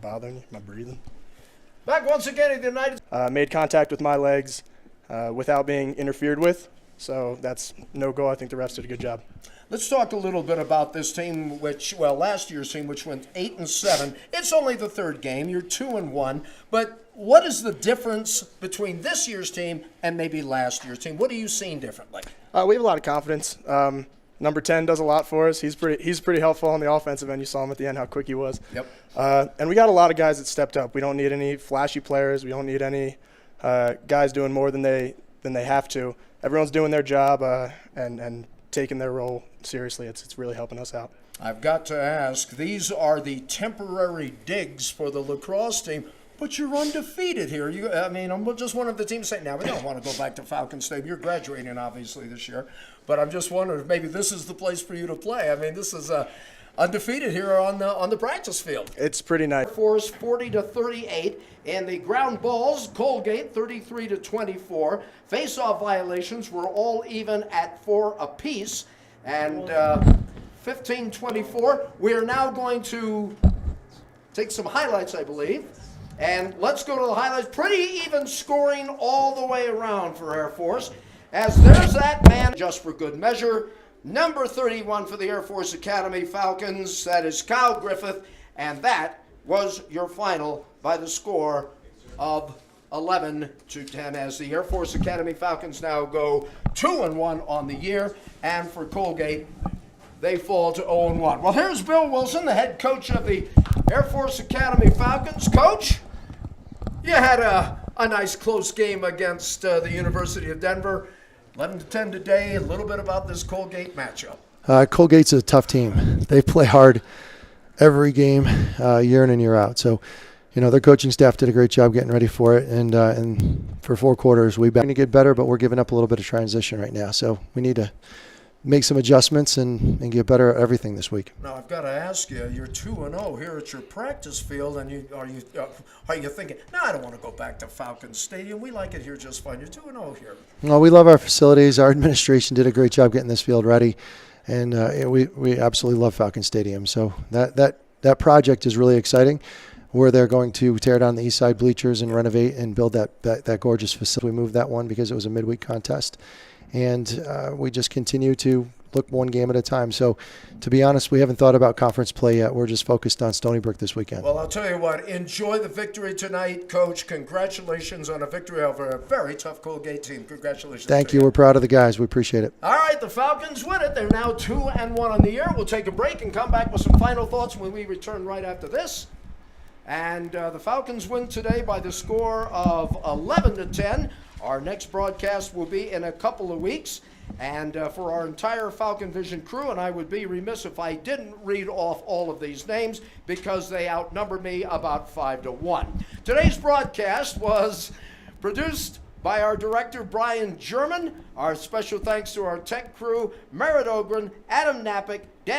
Am I bothering you? Am I breathing? Back once again at the United. Made contact with my legs without being interfered with, so that's no go. I think the refs did a good job. Let's talk a little bit about this team, last year's team, which went 8-7. It's only the third game. You're 2-1. But what is the difference between this year's team and maybe last year's team? What are you seeing differently? We have a lot of confidence. Number 10 does a lot for us. He's pretty helpful on the offensive end. You saw him at the end, how quick he was. Yep. And we got a lot of guys that stepped up. We don't need any flashy players. We don't need any guys doing more than they have to. Everyone's doing their job and taking their role seriously. It's really helping us out. I've got to ask, these are the temporary digs for the lacrosse team, but you're undefeated here. I'm just one of the teams saying, now we don't want to go back to Falcon Stadium. You're graduating, obviously, this year. But I'm just wondering if maybe this is the place for you to play. I mean, this is undefeated here on the practice field. It's pretty nice. Force 40-38, and the ground balls, Colgate 33-24. Face-off violations were all even at 4 apiece, and 15-24. We are now going to take some highlights, I believe, and let's go to the highlights. Pretty even scoring all the way around for Air Force, as there's that man, just for good measure, number 31 for the Air Force Academy Falcons. That is Kyle Griffith, and that was your final by the score of 11-10, as the Air Force Academy Falcons now go 2-1 on the year, and for Colgate, they fall to 0-1. Well, here's Bill Wilson, the head coach of the Air Force Academy Falcons. Coach, you had a nice close game against the University of Denver. 11-10 today. A little bit about this Colgate matchup. Colgate's a tough team. They play hard every game, year in and year out. So, their coaching staff did a great job getting ready for it. And for 4 quarters, we've been to get better, but we're giving up a little bit of transition right now. So we need to make some adjustments and get better at everything this week. Now, I've got to ask you, you're 2-0 here at your practice field, and are you thinking, no, I don't want to go back to Falcon Stadium. We like it here just fine. You're 2-0 here. Well, we love our facilities. Our administration did a great job getting this field ready, and we absolutely love Falcon Stadium. So that project is really exciting. Where they're going to tear down the east side bleachers and renovate and build that gorgeous facility. We moved that one because it was a midweek contest. And we just continue to look one game at a time. So, to be honest, we haven't thought about conference play yet. We're just focused on Stony Brook this weekend. Well, I'll tell you what, enjoy the victory tonight, Coach. Congratulations on a victory over a very tough Colgate team. Congratulations. Thank you. We're proud of the guys. We appreciate it. All right, the Falcons win it. They're now 2-1 on the year. We'll take a break and come back with some final thoughts when we return right after this. And the Falcons win today by the score of 11-10. Our next broadcast will be in a couple of weeks. And for our entire Falcon Vision crew, and I would be remiss if I didn't read off all of these names because they outnumber me about 5-1. Today's broadcast was produced by our director, Brian German. Our special thanks to our tech crew, Merritt Ogren, Adam Napick, Dan